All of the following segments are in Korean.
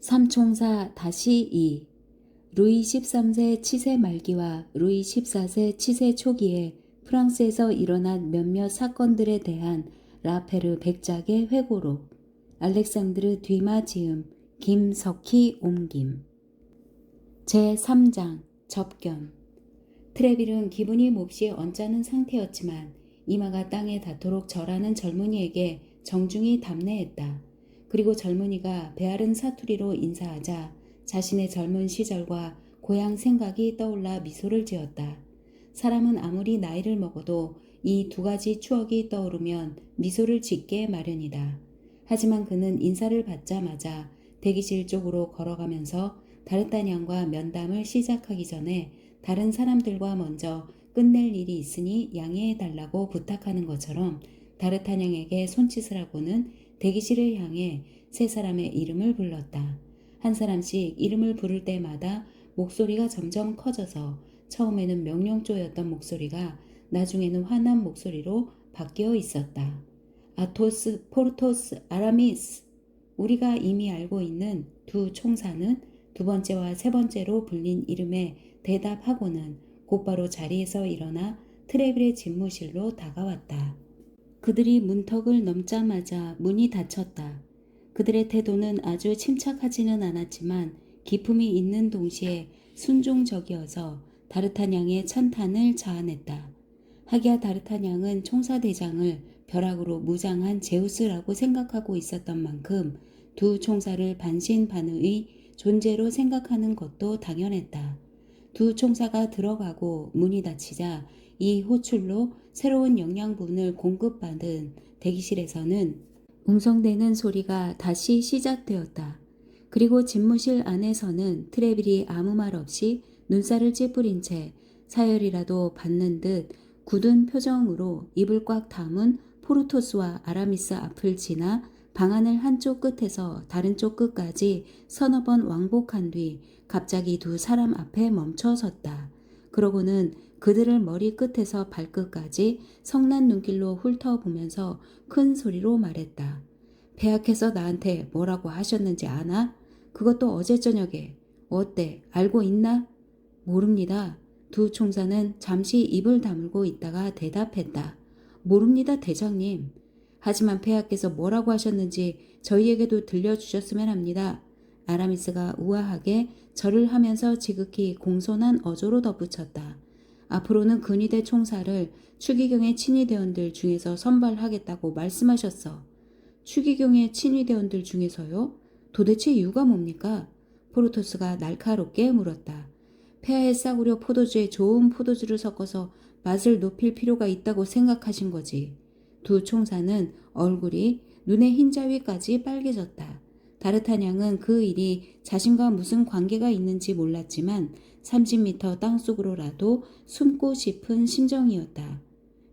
삼총사 다시 2. 루이 13세 치세 말기와 루이 14세 치세 초기에 프랑스에서 일어난 몇몇 사건들에 대한 라페르 백작의 회고록. 알렉산드르 뒤마 지음, 김석희 옮김. 제3장 접견. 트레빌은 기분이 몹시 언짢은 상태였지만 이마가 땅에 닿도록 절하는 젊은이에게 정중히 답례했다. 그리고 젊은이가 배아른 사투리로 인사하자 자신의 젊은 시절과 고향 생각이 떠올라 미소를 지었다. 사람은 아무리 나이를 먹어도 이 두 가지 추억이 떠오르면 미소를 짓게 마련이다. 하지만 그는 인사를 받자마자 대기실 쪽으로 걸어가면서 다르타냥과 면담을 시작하기 전에 다른 사람들과 먼저 끝낼 일이 있으니 양해해달라고 부탁하는 것처럼 다르타냥에게 손짓을 하고는 대기실을 향해 세 사람의 이름을 불렀다. 한 사람씩 이름을 부를 때마다 목소리가 점점 커져서 처음에는 명령조였던 목소리가 나중에는 화난 목소리로 바뀌어 있었다. 아토스, 포르토스, 아라미스. 우리가 이미 알고 있는 두 총사는 두 번째와 세 번째로 불린 이름에 대답하고는 곧바로 자리에서 일어나 트레빌의 집무실로 다가왔다. 그들이 문턱을 넘자마자 문이 닫혔다. 그들의 태도는 아주 침착하지는 않았지만 기품이 있는 동시에 순종적이어서 다르타냥의 찬탄을 자아냈다. 하기야 다르타냥은 총사대장을 벼락으로 무장한 제우스라고 생각하고 있었던 만큼 두 총사를 반신반의의 존재로 생각하는 것도 당연했다. 두 총사가 들어가고 문이 닫히자 이 호출로 새로운 영양분을 공급받은 대기실에서는 웅성대는 소리가 다시 시작되었다. 그리고 집무실 안에서는 트레빌이 아무 말 없이 눈살을 찌푸린 채 사열이라도 받는 듯 굳은 표정으로 입을 꽉 다문 포르토스와 아라미스 앞을 지나 방안을 한쪽 끝에서 다른 쪽 끝까지 서너 번 왕복한 뒤 갑자기 두 사람 앞에 멈춰섰다. 그러고는 그들을 머리 끝에서 발끝까지 성난 눈길로 훑어보면서 큰 소리로 말했다. 폐하께서 나한테 뭐라고 하셨는지 아나? 그것도 어제 저녁에. 어때? 알고 있나? 모릅니다. 두 총사는 잠시 입을 다물고 있다가 대답했다. 모릅니다, 대장님. 하지만 폐하께서 뭐라고 하셨는지 저희에게도 들려주셨으면 합니다. 아라미스가 우아하게 절을 하면서 지극히 공손한 어조로 덧붙였다. 앞으로는 근위대 총사를 추기경의 친위대원들 중에서 선발하겠다고 말씀하셨어. 추기경의 친위대원들 중에서요? 도대체 이유가 뭡니까? 포르토스가 날카롭게 물었다. 폐하에 싸구려 포도주에 좋은 포도주를 섞어서 맛을 높일 필요가 있다고 생각하신 거지. 두 총사는 얼굴이 눈의 흰자위까지 빨개졌다. 다르타냥은 그 일이 자신과 무슨 관계가 있는지 몰랐지만 30m 땅속으로라도 숨고 싶은 심정이었다.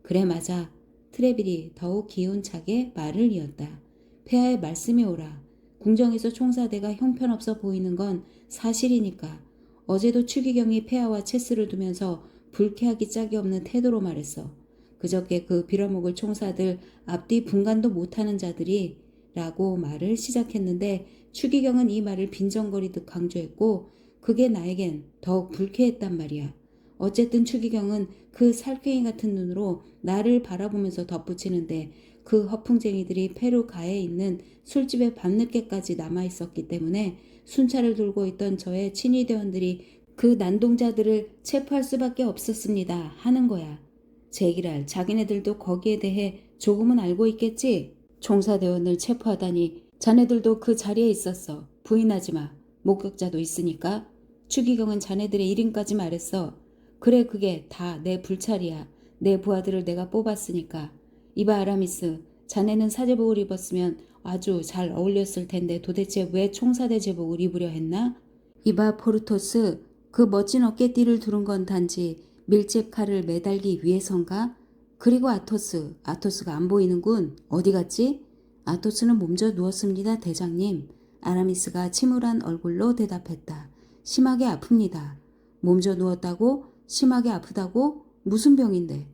그래 맞아. 트레빌이 더욱 기운차게 말을 이었다. 폐하의 말씀이 오라. 궁정에서 총사대가 형편없어 보이는 건 사실이니까. 어제도 추기경이 폐하와 체스를 두면서 불쾌하기 짝이 없는 태도로 말했어. 그저께 그 빌어먹을 총사들 앞뒤 분간도 못하는 자들이 라고 말을 시작했는데 추기경은 이 말을 빈정거리듯 강조했고 그게 나에겐 더욱 불쾌했단 말이야. 어쨌든 추기경은 그 살쾡이 같은 눈으로 나를 바라보면서 덧붙이는데 그 허풍쟁이들이 페루가에 있는 술집에 밤늦게까지 남아있었기 때문에 순찰을 돌고 있던 저의 친위대원들이 그 난동자들을 체포할 수밖에 없었습니다 하는 거야. 제기랄 자기네들도 거기에 대해 조금은 알고 있겠지? 총사대원을 체포하다니 자네들도 그 자리에 있었어. 부인하지 마. 목격자도 있으니까. 추기경은 자네들의 이름까지 말했어. 그래 그게 다 내 불찰이야. 내 부하들을 내가 뽑았으니까. 이봐 아라미스. 자네는 사제복을 입었으면 아주 잘 어울렸을 텐데 도대체 왜 총사대 제복을 입으려 했나? 이봐 포르토스. 그 멋진 어깨띠를 두른 건 단지 밀집 칼을 매달기 위해선가? 그리고 아토스가 안 보이는군. 어디 갔지? 아토스는 몸져 누웠습니다, 대장님. 아라미스가 침울한 얼굴로 대답했다. 심하게 아픕니다. 몸져 누웠다고? 심하게 아프다고? 무슨 병인데?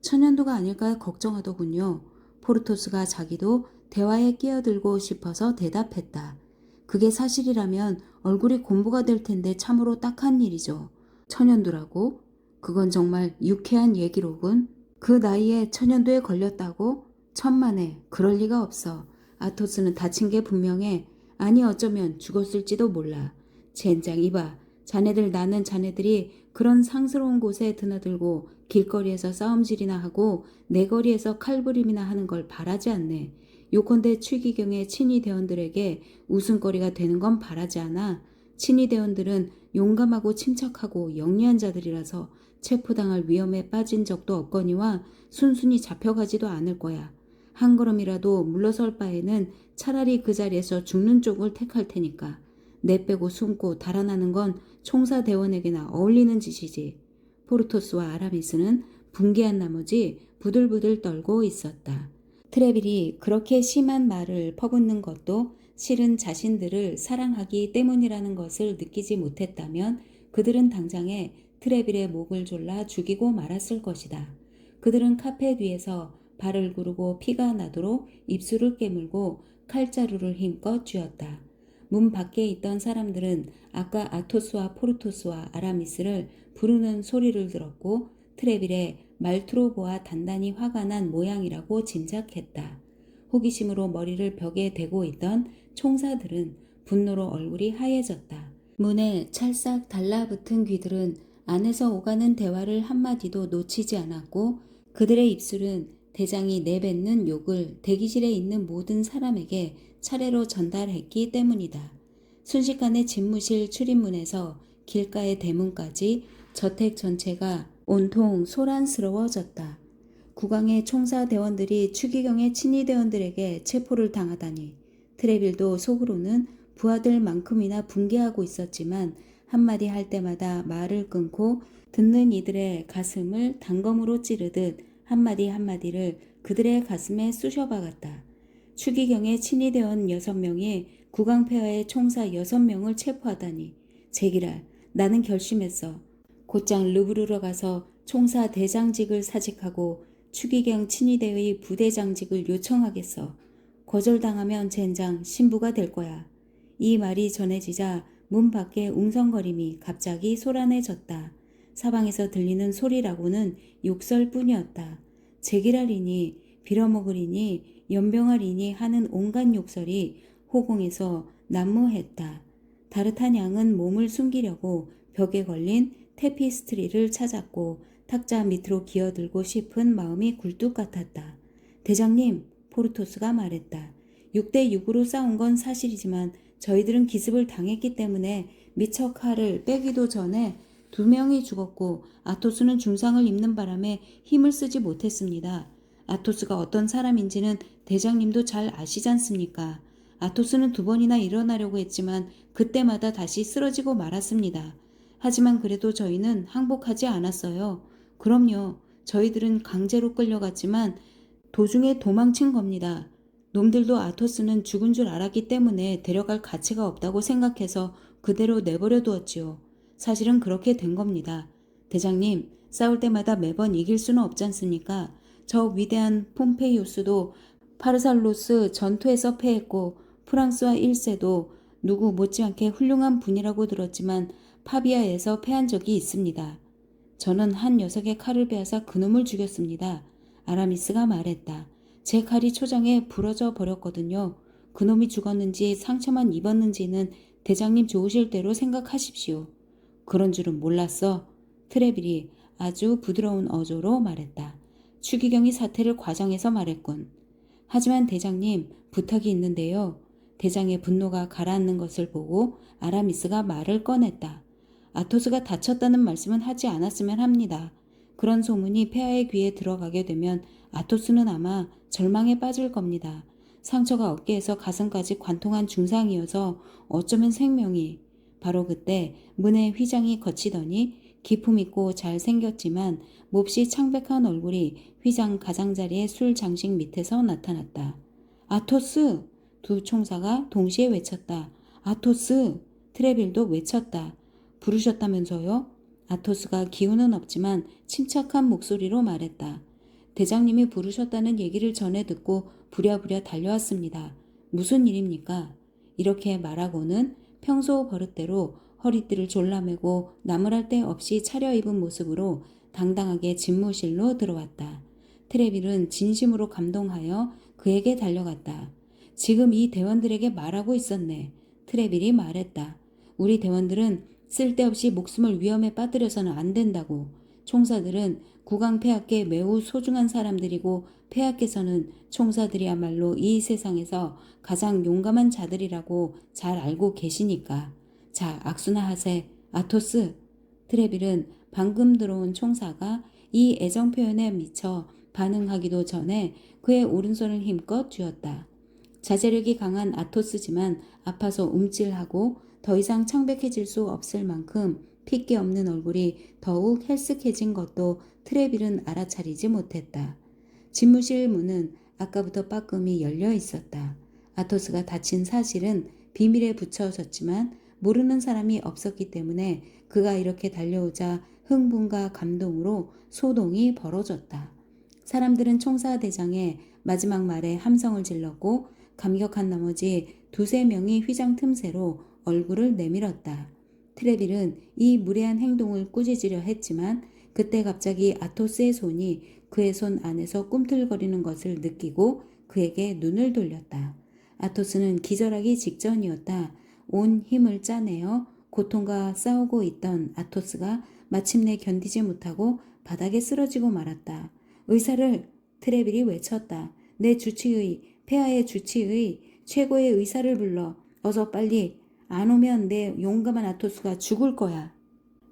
천연두가 아닐까 걱정하더군요. 포르토스가 자기도 대화에 끼어들고 싶어서 대답했다. 그게 사실이라면 얼굴이 곰보가 될 텐데 참으로 딱한 일이죠. 천연두라고? 그건 정말 유쾌한 얘기로군. 그 나이에 천연두에 걸렸다고? 천만에 그럴 리가 없어. 아토스는 다친 게 분명해. 아니 어쩌면 죽었을지도 몰라. 젠장 이봐. 자네들 나는 자네들이 그런 상스러운 곳에 드나들고 길거리에서 싸움질이나 하고 내거리에서 칼부림이나 하는 걸 바라지 않네. 요컨대 추기경의 친위 대원들에게 웃음거리가 되는 건 바라지 않아. 친위 대원들은 용감하고 침착하고 영리한 자들이라서 체포당할 위험에 빠진 적도 없거니와 순순히 잡혀가지도 않을 거야. 한 걸음이라도 물러설 바에는 차라리 그 자리에서 죽는 쪽을 택할 테니까. 내빼고 숨고 달아나는 건 총사대원에게나 어울리는 짓이지. 포르토스와 아라미스는 붕괴한 나머지 부들부들 떨고 있었다. 트레빌이 그렇게 심한 말을 퍼붓는 것도 실은 자신들을 사랑하기 때문이라는 것을 느끼지 못했다면 그들은 당장에 트레빌의 목을 졸라 죽이고 말았을 것이다. 그들은 카페 뒤에서 발을 구르고 피가 나도록 입술을 깨물고 칼자루를 힘껏 쥐었다. 문 밖에 있던 사람들은 아까 아토스와 포르토스와 아라미스를 부르는 소리를 들었고 트레빌의 말투로 보아 단단히 화가 난 모양이라고 짐작했다. 호기심으로 머리를 벽에 대고 있던 총사들은 분노로 얼굴이 하얘졌다. 문에 찰싹 달라붙은 귀들은 안에서 오가는 대화를 한마디도 놓치지 않았고 그들의 입술은 대장이 내뱉는 욕을 대기실에 있는 모든 사람에게 차례로 전달했기 때문이다. 순식간에 집무실 출입문에서 길가의 대문까지 저택 전체가 온통 소란스러워졌다. 국왕의 총사대원들이 추기경의 친위대원들에게 체포를 당하다니 트레빌도 속으로는 부하들만큼이나 붕괴하고 있었지만 한마디 할 때마다 말을 끊고 듣는 이들의 가슴을 단검으로 찌르듯 한마디 한마디를 그들의 가슴에 쑤셔박았다. 추기경의 친위대원 6명이 국왕폐하의 총사 6명을 체포하다니 제기랄 나는 결심했어. 곧장 르브르로 가서 총사 대장직을 사직하고 추기경 친위대의 부대장직을 요청하겠어. 거절당하면 젠장 신부가 될 거야. 이 말이 전해지자 문 밖의 웅성거림이 갑자기 소란해졌다. 사방에서 들리는 소리라고는 욕설뿐이었다. 제기랄이니 빌어먹으리니 연병하리니 하는 온갖 욕설이 호공에서 난무했다. 다르타냥은 몸을 숨기려고 벽에 걸린 테피스트리를 찾았고 탁자 밑으로 기어들고 싶은 마음이 굴뚝 같았다. 대장님, 포르토스가 말했다. 6대6으로 싸운 건 사실이지만 저희들은 기습을 당했기 때문에 미처 칼을 빼기도 전에 2명이 죽었고 아토스는 중상을 입는 바람에 힘을 쓰지 못했습니다. 아토스가 어떤 사람인지는 대장님도 잘 아시지 않습니까? 아토스는 2번이나 일어나려고 했지만 그때마다 다시 쓰러지고 말았습니다. 하지만 그래도 저희는 항복하지 않았어요. 그럼요. 저희들은 강제로 끌려갔지만 도중에 도망친 겁니다. 놈들도 아토스는 죽은 줄 알았기 때문에 데려갈 가치가 없다고 생각해서 그대로 내버려 두었지요. 사실은 그렇게 된 겁니다. 대장님, 싸울 때마다 매번 이길 수는 없지 않습니까? 저 위대한 폼페이우스도 파르살로스 전투에서 패했고 프랑스와 1세도 누구 못지않게 훌륭한 분이라고 들었지만 파비아에서 패한 적이 있습니다. 저는 한 녀석의 칼을 빼앗아 그놈을 죽였습니다. 아라미스가 말했다. 제 칼이 초장에 부러져 버렸거든요. 그놈이 죽었는지 상처만 입었는지는 대장님 좋으실 대로 생각하십시오. 그런 줄은 몰랐어. 트레빌이 아주 부드러운 어조로 말했다. 추기경이 사태를 과장해서 말했군. 하지만 대장님, 부탁이 있는데요. 대장의 분노가 가라앉는 것을 보고 아라미스가 말을 꺼냈다. 아토스가 다쳤다는 말씀은 하지 않았으면 합니다. 그런 소문이 폐하의 귀에 들어가게 되면 아토스는 아마 절망에 빠질 겁니다. 상처가 어깨에서 가슴까지 관통한 중상이어서 어쩌면 생명이. 바로 그때 문에 휘장이 거치더니 기품있고 잘생겼지만 몹시 창백한 얼굴이 휘장 가장자리의 술 장식 밑에서 나타났다. 아토스! 2 총사가 동시에 외쳤다. 아토스! 트레빌도 외쳤다. 부르셨다면서요? 아토스가 기운은 없지만 침착한 목소리로 말했다. 대장님이 부르셨다는 얘기를 전해 듣고 부랴부랴 달려왔습니다. 무슨 일입니까? 이렇게 말하고는 평소 버릇대로 허리띠를 졸라매고 나무랄 데 없이 차려입은 모습으로 당당하게 집무실로 들어왔다. 트레빌은 진심으로 감동하여 그에게 달려갔다. 지금 이 대원들에게 말하고 있었네. 트레빌이 말했다. 우리 대원들은 쓸데없이 목숨을 위험에 빠뜨려서는 안 된다고. 총사들은 국왕 폐하께 매우 소중한 사람들이고 폐하께서는 총사들이야말로 이 세상에서 가장 용감한 자들이라고 잘 알고 계시니까. 자, 악수나 하세. 아토스. 트레빌은 방금 들어온 총사가 이 애정 표현에 미쳐 반응하기도 전에 그의 오른손을 힘껏 쥐었다. 자제력이 강한 아토스지만 아파서 움찔하고 더 이상 창백해질 수 없을 만큼 핏기 없는 얼굴이 더욱 헬쓱해진 것도 트레빌은 알아차리지 못했다. 집무실 문은 아까부터 빠끔히 열려 있었다. 아토스가 다친 사실은 비밀에 붙여졌지만 모르는 사람이 없었기 때문에 그가 이렇게 달려오자 흥분과 감동으로 소동이 벌어졌다. 사람들은 총사대장의 마지막 말에 함성을 질렀고 감격한 나머지 두세 명이 휘장 틈새로 얼굴을 내밀었다. 트레빌은 이 무례한 행동을 꾸짖으려 했지만 그때 갑자기 아토스의 손이 그의 손 안에서 꿈틀거리는 것을 느끼고 그에게 눈을 돌렸다. 아토스는 기절하기 직전이었다. 온 힘을 짜내어 고통과 싸우고 있던 아토스가 마침내 견디지 못하고 바닥에 쓰러지고 말았다. 의사를 트레빌이 외쳤다. 내 주치의, 폐하의 주치의, 최고의 의사를 불러. 어서 빨리. 안 오면 내 용감한 아토스가 죽을 거야.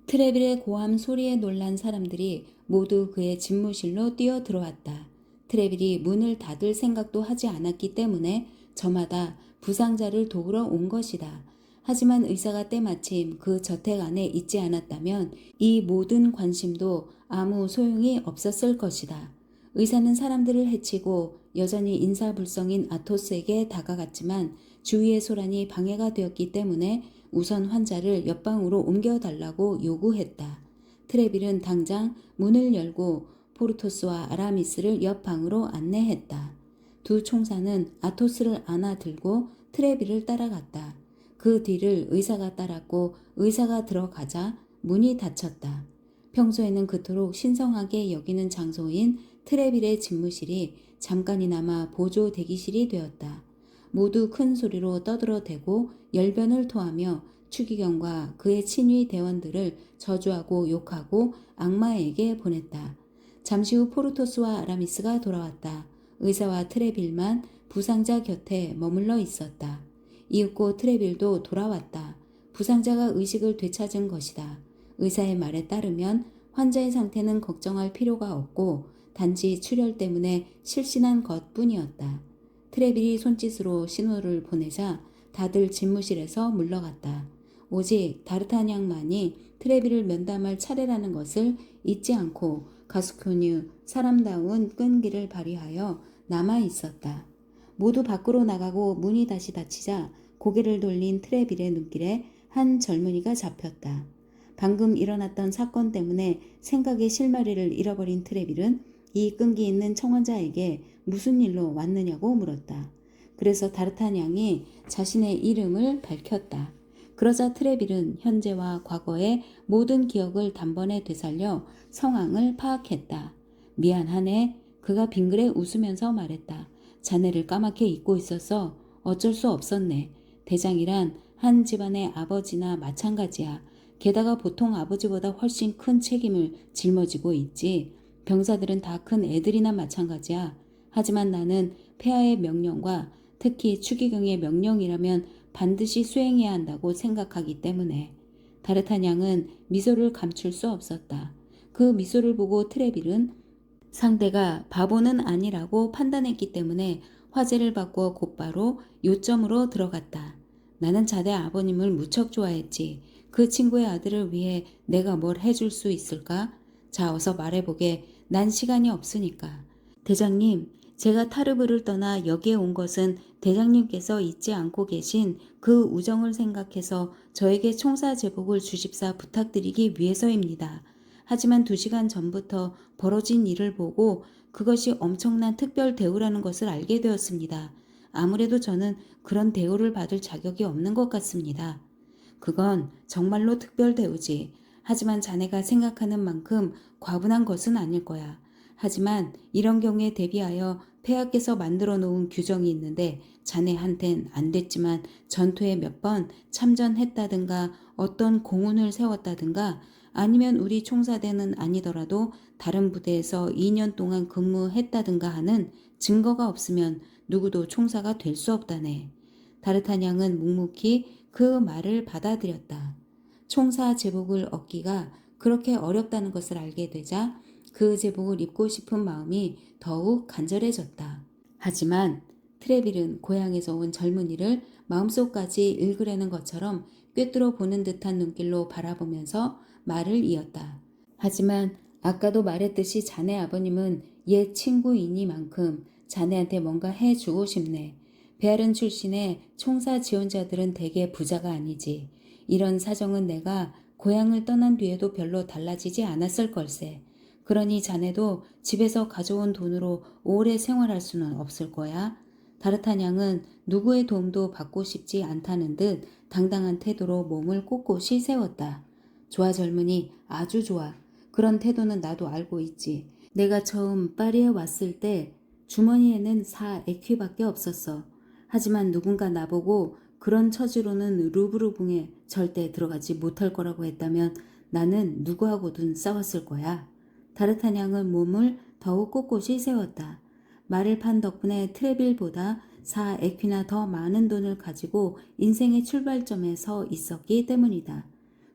트레빌의 고함 소리에 놀란 사람들이 모두 그의 집무실로 뛰어 들어왔다. 트레빌이 문을 닫을 생각도 하지 않았기 때문에 저마다 부상자를 도우러 온 것이다. 하지만 의사가 때마침 그 저택 안에 있지 않았다면 이 모든 관심도 아무 소용이 없었을 것이다. 의사는 사람들을 해치고 여전히 인사불성인 아토스에게 다가갔지만 주위의 소란이 방해가 되었기 때문에 우선 환자를 옆방으로 옮겨달라고 요구했다. 트레빌은 당장 문을 열고 포르토스와 아라미스를 옆방으로 안내했다. 두 총사는 아토스를 안아들고 트레빌을 따라갔다. 그 뒤를 의사가 따랐고 의사가 들어가자 문이 닫혔다. 평소에는 그토록 신성하게 여기는 장소인 트레빌의 집무실이 잠깐이나마 보조 대기실이 되었다. 모두 큰 소리로 떠들어대고 열변을 토하며 추기경과 그의 친위 대원들을 저주하고 욕하고 악마에게 보냈다. 잠시 후 포르토스와 아라미스가 돌아왔다. 의사와 트레빌만 부상자 곁에 머물러 있었다. 이윽고 트레빌도 돌아왔다. 부상자가 의식을 되찾은 것이다. 의사의 말에 따르면 환자의 상태는 걱정할 필요가 없고 단지 출혈 때문에 실신한 것뿐이었다. 트레빌이 손짓으로 신호를 보내자 다들 집무실에서 물러갔다. 오직 다르타냥만이 트레빌을 면담할 차례라는 것을 잊지 않고 가스코뉴 사람다운 끈기를 발휘하여 남아 있었다. 모두 밖으로 나가고 문이 다시 닫히자 고개를 돌린 트레빌의 눈길에 한 젊은이가 잡혔다. 방금 일어났던 사건 때문에 생각의 실마리를 잃어버린 트레빌은 이 끈기 있는 청혼자에게 무슨 일로 왔느냐고 물었다. 그래서 다르타냥이 자신의 이름을 밝혔다. 그러자 트레빌은 현재와 과거의 모든 기억을 단번에 되살려 상황을 파악했다. 미안하네. 그가 빙그레 웃으면서 말했다. 자네를 까맣게 잊고 있어서 어쩔 수 없었네. 대장이란 한 집안의 아버지나 마찬가지야. 게다가 보통 아버지보다 훨씬 큰 책임을 짊어지고 있지. 병사들은 다 큰 애들이나 마찬가지야. 하지만 나는 폐하의 명령과 특히 추기경의 명령이라면 반드시 수행해야 한다고 생각하기 때문에. 다르타냥은 미소를 감출 수 없었다. 그 미소를 보고 트레빌은 상대가 바보는 아니라고 판단했기 때문에 화제를 바꾸어 곧바로 요점으로 들어갔다. 나는 자네 아버님을 무척 좋아했지. 그 친구의 아들을 위해 내가 뭘 해줄 수 있을까? 자, 어서 말해보게. 난 시간이 없으니까. 대장님, 제가 타르브를 떠나 여기에 온 것은 대장님께서 잊지 않고 계신 그 우정을 생각해서 저에게 총사 제복을 주십사 부탁드리기 위해서입니다. 하지만 2시간 전부터 벌어진 일을 보고 그것이 엄청난 특별 대우라는 것을 알게 되었습니다. 아무래도 저는 그런 대우를 받을 자격이 없는 것 같습니다. 그건 정말로 특별 대우지. 하지만 자네가 생각하는 만큼 과분한 것은 아닐 거야. 하지만 이런 경우에 대비하여 폐하께서 만들어 놓은 규정이 있는데 자네한텐 안 됐지만 전투에 몇 번 참전했다든가 어떤 공훈을 세웠다든가 아니면 우리 총사대는 아니더라도 다른 부대에서 2년 동안 근무했다든가 하는 증거가 없으면 누구도 총사가 될 수 없다네. 다르타냥은 묵묵히 그 말을 받아들였다. 총사 제복을 얻기가 그렇게 어렵다는 것을 알게 되자 그 제복을 입고 싶은 마음이 더욱 간절해졌다. 하지만 트레빌은 고향에서 온 젊은이를 마음속까지 읽으려는 것처럼 꿰뚫어 보는 듯한 눈길로 바라보면서 말을 이었다. 하지만 아까도 말했듯이 자네 아버님은 옛 친구이니만큼 자네한테 뭔가 해주고 싶네. 베아른 출신의 총사 지원자들은 대개 부자가 아니지. 이런 사정은 내가 고향을 떠난 뒤에도 별로 달라지지 않았을 걸세. 그러니 자네도 집에서 가져온 돈으로 오래 생활할 수는 없을 거야. 다르타냥은 누구의 도움도 받고 싶지 않다는 듯 당당한 태도로 몸을 꼿꼿이 세웠다. 좋아 젊은이, 아주 좋아. 그런 태도는 나도 알고 있지. 내가 처음 파리에 왔을 때 주머니에는 4에퀴밖에 없었어. 하지만 누군가 나보고 그런 처지로는 루브르궁에 절대 들어가지 못할 거라고 했다면 나는 누구하고든 싸웠을 거야. 다르타냥은 몸을 더욱 꼿꼿이 세웠다. 말을 판 덕분에 트레빌보다 4에퀴나 더 많은 돈을 가지고 인생의 출발점에 서 있었기 때문이다.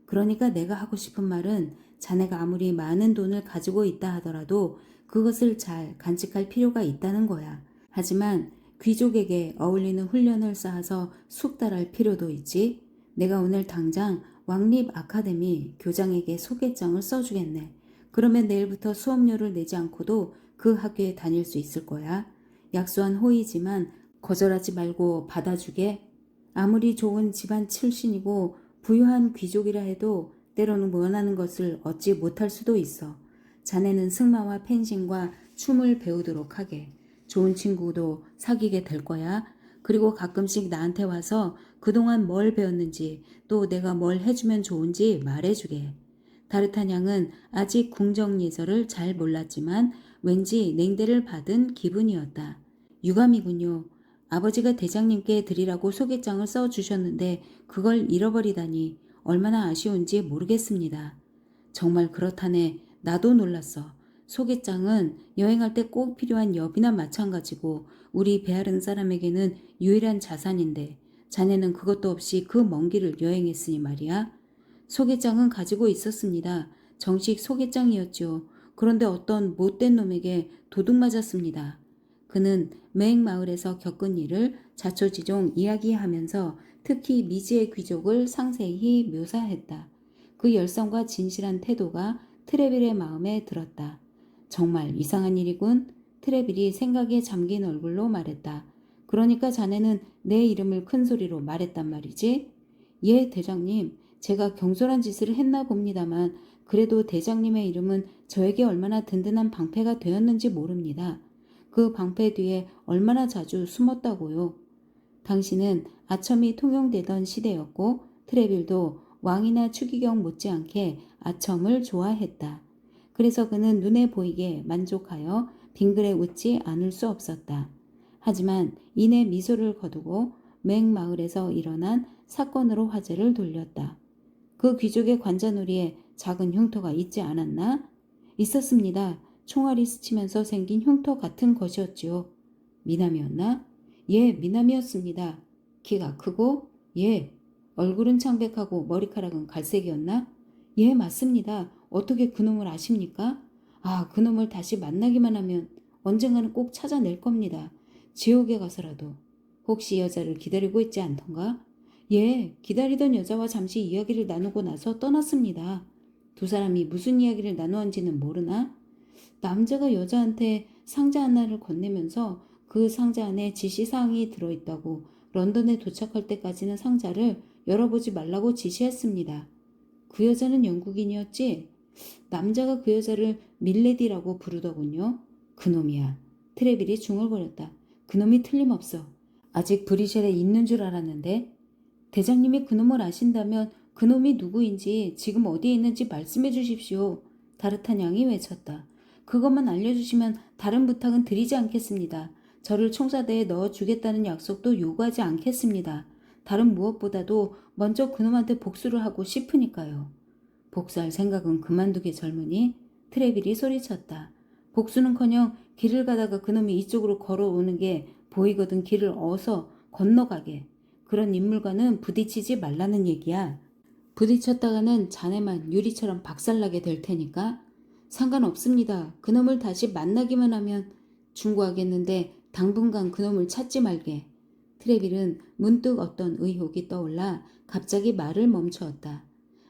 그러니까 내가 하고 싶은 말은 자네가 아무리 많은 돈을 가지고 있다 하더라도 그것을 잘 간직할 필요가 있다는 거야. 하지만 귀족에게 어울리는 훈련을 쌓아서 숙달할 필요도 있지. 내가 오늘 당장 왕립 아카데미 교장에게 소개장을 써주겠네. 그러면 내일부터 수업료를 내지 않고도 그 학교에 다닐 수 있을 거야. 약소한 호의지만 거절하지 말고 받아주게. 아무리 좋은 집안 출신이고 부유한 귀족이라 해도 때로는 원하는 것을 얻지 못할 수도 있어. 자네는 승마와 펜싱과 춤을 배우도록 하게. 좋은 친구도 사귀게 될 거야. 그리고 가끔씩 나한테 와서 그동안 뭘 배웠는지 또 내가 뭘 해주면 좋은지 말해주게. 다르타냥은 아직 궁정 예절을 잘 몰랐지만 왠지 냉대를 받은 기분이었다. 유감이군요. 아버지가 대장님께 드리라고 소개장을 써주셨는데 그걸 잃어버리다니 얼마나 아쉬운지 모르겠습니다. 정말 그렇다네. 나도 놀랐어. 소개장은 여행할 때 꼭 필요한 여비나 마찬가지고 우리 베아른 사람에게는 유일한 자산인데 자네는 그것도 없이 그 먼 길을 여행했으니 말이야. 소개장은 가지고 있었습니다. 정식 소개장이었죠. 그런데 어떤 못된 놈에게 도둑 맞았습니다. 그는 맹 마을에서 겪은 일을 자초지종 이야기하면서 특히 미지의 귀족을 상세히 묘사했다. 그 열성과 진실한 태도가 트레빌의 마음에 들었다. 정말 이상한 일이군. 트레빌이 생각에 잠긴 얼굴로 말했다. 그러니까 자네는 내 이름을 큰 소리로 말했단 말이지? 예, 대장님. 제가 경솔한 짓을 했나 봅니다만 그래도 대장님의 이름은 저에게 얼마나 든든한 방패가 되었는지 모릅니다. 그 방패 뒤에 얼마나 자주 숨었다고요. 당신은 아첨이 통용되던 시대였고 트레빌도 왕이나 추기경 못지않게 아첨을 좋아했다. 그래서 그는 눈에 보이게 만족하여 빙그레 웃지 않을 수 없었다. 하지만 이내 미소를 거두고 맹마을에서 일어난 사건으로 화제를 돌렸다. 그 귀족의 관자놀이에 작은 흉터가 있지 않았나? 있었습니다. 총알이 스치면서 생긴 흉터 같은 것이었지요. 미남이었나? 예, 미남이었습니다. 키가 크고? 예. 얼굴은 창백하고 머리카락은 갈색이었나? 예, 맞습니다. 어떻게 그놈을 아십니까? 아, 그놈을 다시 만나기만 하면 언젠가는 꼭 찾아낼 겁니다. 지옥에 가서라도. 혹시 여자를 기다리고 있지 않던가? 예, 기다리던 여자와 잠시 이야기를 나누고 나서 떠났습니다. 두 사람이 무슨 이야기를 나누었는지는 모르나? 남자가 여자한테 상자 하나를 건네면서 그 상자 안에 지시사항이 들어있다고 런던에 도착할 때까지는 상자를 열어보지 말라고 지시했습니다. 그 여자는 영국인이었지? 남자가 그 여자를 밀레디라고 부르더군요. 그놈이야. 트레빌이 중얼거렸다. 그놈이 틀림없어. 아직 브리셀에 있는 줄 알았는데. 대장님이 그놈을 아신다면 그놈이 누구인지 지금 어디에 있는지 말씀해 주십시오. 다르타냥이 외쳤다. 그것만 알려주시면 다른 부탁은 드리지 않겠습니다. 저를 총사대에 넣어주겠다는 약속도 요구하지 않겠습니다. 다른 무엇보다도 먼저 그놈한테 복수를 하고 싶으니까요. 복수할 생각은 그만두게 젊은이. 트레빌이 소리쳤다. 복수는커녕 길을 가다가 그놈이 이쪽으로 걸어오는 게 보이거든 길을 어서 건너가게. 그런 인물과는 부딪히지 말라는 얘기야. 부딪혔다가는 자네만 유리처럼 박살나게 될 테니까. 상관없습니다. 그놈을 다시 만나기만 하면 충고하겠는데 당분간 그놈을 찾지 말게. 트레빌은 문득 어떤 의혹이 떠올라 갑자기 말을 멈추었다.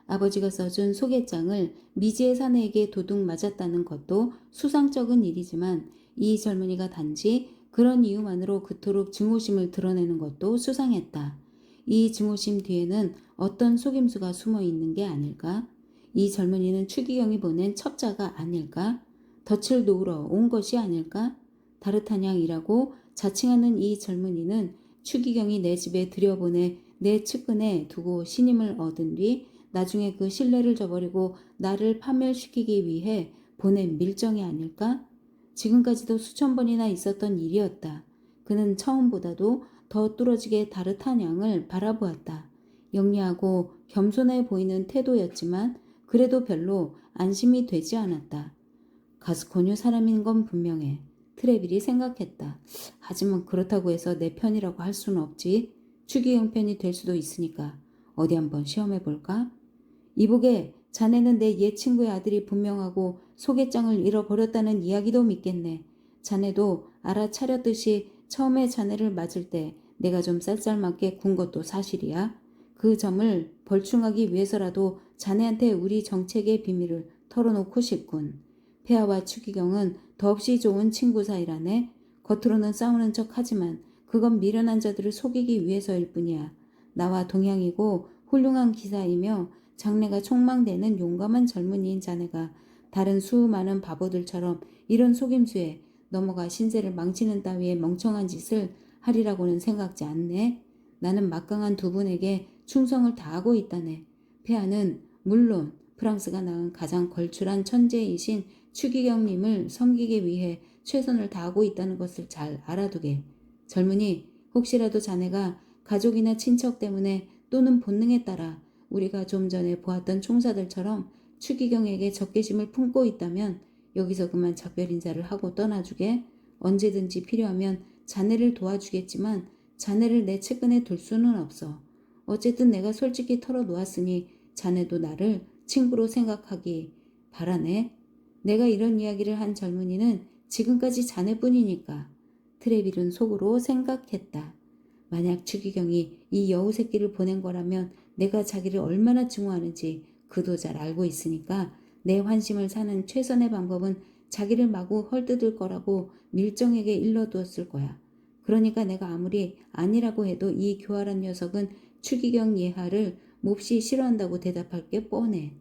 아버지가 써준 소개장을 미지의 사내에게 도둑 맞았다는 것도 수상쩍은 일이지만 이 젊은이가 단지 그런 이유만으로 그토록 증오심을 드러내는 것도 수상했다. 이 증오심 뒤에는 어떤 속임수가 숨어 있는 게 아닐까? 이 젊은이는 추기경이 보낸 첩자가 아닐까? 덫을 놓으러 온 것이 아닐까? 다르타냥이라고 자칭하는 이 젊은이는 추기경이 내 집에 들여보내 내 측근에 두고 신임을 얻은 뒤 나중에 그 신뢰를 저버리고 나를 파멸시키기 위해 보낸 밀정이 아닐까? 지금까지도 수천 번이나 있었던 일이었다. 그는 처음보다도 더 뚫어지게 다르타냥을 바라보았다. 영리하고 겸손해 보이는 태도였지만 그래도 별로 안심이 되지 않았다. 가스코뉴 사람인 건 분명해. 트레빌이 생각했다. 하지만 그렇다고 해서 내 편이라고 할 수는 없지. 추기경 편이 될 수도 있으니까 어디 한번 시험해볼까? 이보게, 자네는 내 옛 친구의 아들이 분명하고 소개장을 잃어버렸다는 이야기도 믿겠네. 자네도 알아차렸듯이 처음에 자네를 맞을 때 내가 좀 쌀쌀맞게 군 것도 사실이야. 그 점을 벌충하기 위해서라도 자네한테 우리 정책의 비밀을 털어놓고 싶군. 폐하와 추기경은 더없이 좋은 친구 사이라네. 겉으로는 싸우는 척 하지만 그건 미련한 자들을 속이기 위해서일 뿐이야. 나와 동양이고 훌륭한 기사이며 장래가 촉망되는 용감한 젊은이인 자네가 다른 수많은 바보들처럼 이런 속임수에 넘어가 신세를 망치는 따위의 멍청한 짓을 하리라고는 생각지 않네. 나는 막강한 두 분에게 충성을 다하고 있다네. 폐하는 물론 프랑스가 낳은 가장 걸출한 천재이신 추기경님을 섬기기 위해 최선을 다하고 있다는 것을 잘 알아두게. 젊은이, 혹시라도 자네가 가족이나 친척 때문에 또는 본능에 따라 우리가 좀 전에 보았던 총사들처럼 추기경에게 적개심을 품고 있다면 여기서 그만 작별 인사를 하고 떠나주게. 언제든지 필요하면 자네를 도와주겠지만 자네를 내 측근에 둘 수는 없어. 어쨌든 내가 솔직히 털어놓았으니 자네도 나를 친구로 생각하기 바라네. 내가 이런 이야기를 한 젊은이는 지금까지 자네뿐이니까. 트레빌은 속으로 생각했다. 만약 추기경이 이 여우 새끼를 보낸 거라면 내가 자기를 얼마나 증오하는지 그도 잘 알고 있으니까 내 환심을 사는 최선의 방법은 자기를 마구 헐뜯을 거라고 밀정에게 일러두었을 거야. 그러니까 내가 아무리 아니라고 해도 이 교활한 녀석은 추기경 예하를 몹시 싫어한다고 대답할 게 뻔해.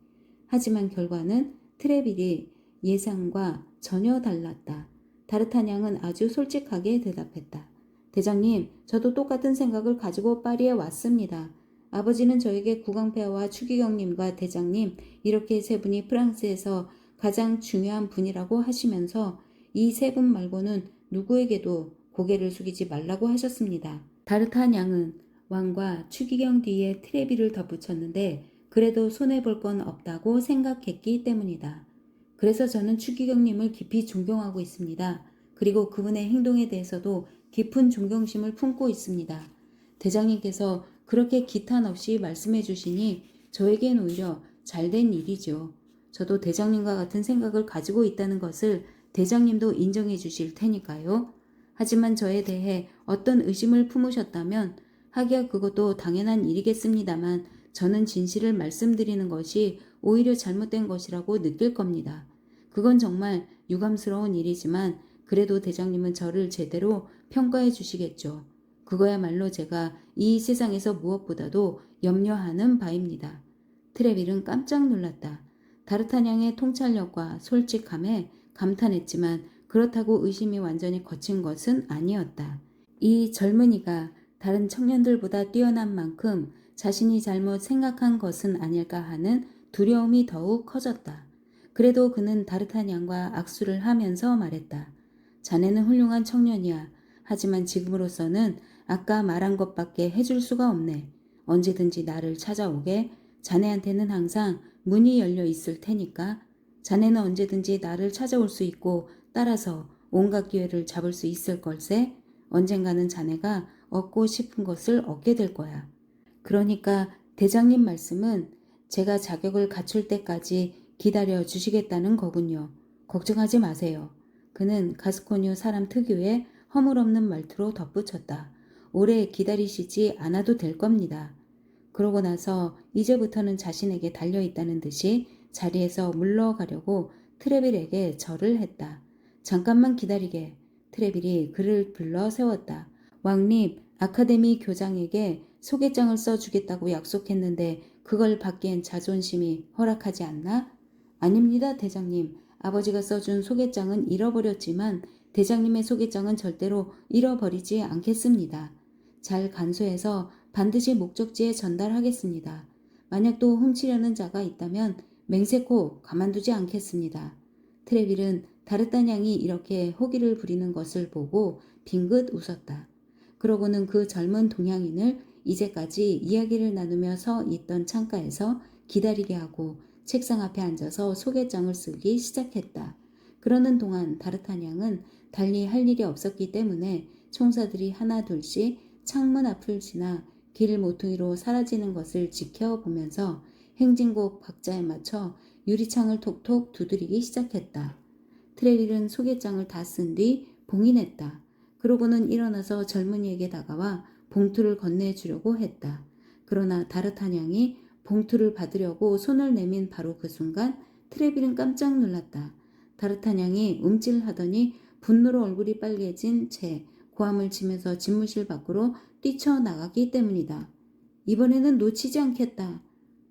하지만 결과는 트레빌이 예상과 전혀 달랐다. 다르타냥은 아주 솔직하게 대답했다. 대장님, 저도 똑같은 생각을 가지고 파리에 왔습니다. 아버지는 저에게 구강폐하와 추기경님과 대장님 이렇게 세 분이 프랑스에서 가장 중요한 분이라고 하시면서 이 세 분 말고는 누구에게도 고개를 숙이지 말라고 하셨습니다. 다르타냥은 왕과 추기경 뒤에 트레비를 덧붙였는데 그래도 손해볼 건 없다고 생각했기 때문이다. 그래서 저는 추기경님을 깊이 존경하고 있습니다. 그리고 그분의 행동에 대해서도 깊은 존경심을 품고 있습니다. 대장님께서 그렇게 기탄 없이 말씀해 주시니 저에겐 오히려 잘된 일이죠. 저도 대장님과 같은 생각을 가지고 있다는 것을 대장님도 인정해 주실 테니까요. 하지만 저에 대해 어떤 의심을 품으셨다면 하기야 그것도 당연한 일이겠습니다만 저는 진실을 말씀드리는 것이 오히려 잘못된 것이라고 느낄 겁니다. 그건 정말 유감스러운 일이지만 그래도 대장님은 저를 제대로 평가해 주시겠죠. 그거야말로 제가 이 세상에서 무엇보다도 염려하는 바입니다. 트레빌은 깜짝 놀랐다. 다르타냥의 통찰력과 솔직함에 감탄했지만 그렇다고 의심이 완전히 거친 것은 아니었다. 이 젊은이가 다른 청년들보다 뛰어난 만큼 자신이 잘못 생각한 것은 아닐까 하는 두려움이 더욱 커졌다. 그래도 그는 다르타냥과 악수를 하면서 말했다. 자네는 훌륭한 청년이야. 하지만 지금으로서는 아까 말한 것밖에 해줄 수가 없네. 언제든지 나를 찾아오게. 자네한테는 항상 문이 열려 있을 테니까. 자네는 언제든지 나를 찾아올 수 있고 따라서 온갖 기회를 잡을 수 있을 걸세. 언젠가는 자네가 얻고 싶은 것을 얻게 될 거야. 그러니까 대장님 말씀은 제가 자격을 갖출 때까지 기다려 주시겠다는 거군요. 걱정하지 마세요. 그는 가스코뉴 사람 특유의 허물없는 말투로 덧붙였다. 오래 기다리시지 않아도 될 겁니다. 그러고 나서 이제부터는 자신에게 달려있다는 듯이 자리에서 물러가려고 트레빌에게 절을 했다. 잠깐만 기다리게. 트레빌이 그를 불러 세웠다. 왕립 아카데미 교장에게 소개장을 써주겠다고 약속했는데 그걸 받기엔 자존심이 허락하지 않나? 아닙니다, 대장님. 아버지가 써준 소개장은 잃어버렸지만 대장님의 소개장은 절대로 잃어버리지 않겠습니다. 잘 간수해서 반드시 목적지에 전달하겠습니다. 만약 또 훔치려는 자가 있다면 맹세코 가만두지 않겠습니다. 트레빌은 다르타냥이 이렇게 호기를 부리는 것을 보고 빙긋 웃었다. 그러고는 그 젊은 동양인을 이제까지 이야기를 나누며 서 있던 창가에서 기다리게 하고 책상 앞에 앉아서 소개장을 쓰기 시작했다. 그러는 동안 다르타냥은 달리 할 일이 없었기 때문에 총사들이 하나 둘씩 창문 앞을 지나 길 모퉁이로 사라지는 것을 지켜보면서 행진곡 박자에 맞춰 유리창을 톡톡 두드리기 시작했다. 트레빌은 소개장을 다 쓴 뒤 봉인했다. 그러고는 일어나서 젊은이에게 다가와 봉투를 건네주려고 했다. 그러나 다르타냥이 봉투를 받으려고 손을 내민 바로 그 순간 트레빌은 깜짝 놀랐다. 다르타냥이 움찔하더니 분노로 얼굴이 빨개진 채 고함을 치면서 집무실 밖으로 뛰쳐나갔기 때문이다. 이번에는 놓치지 않겠다.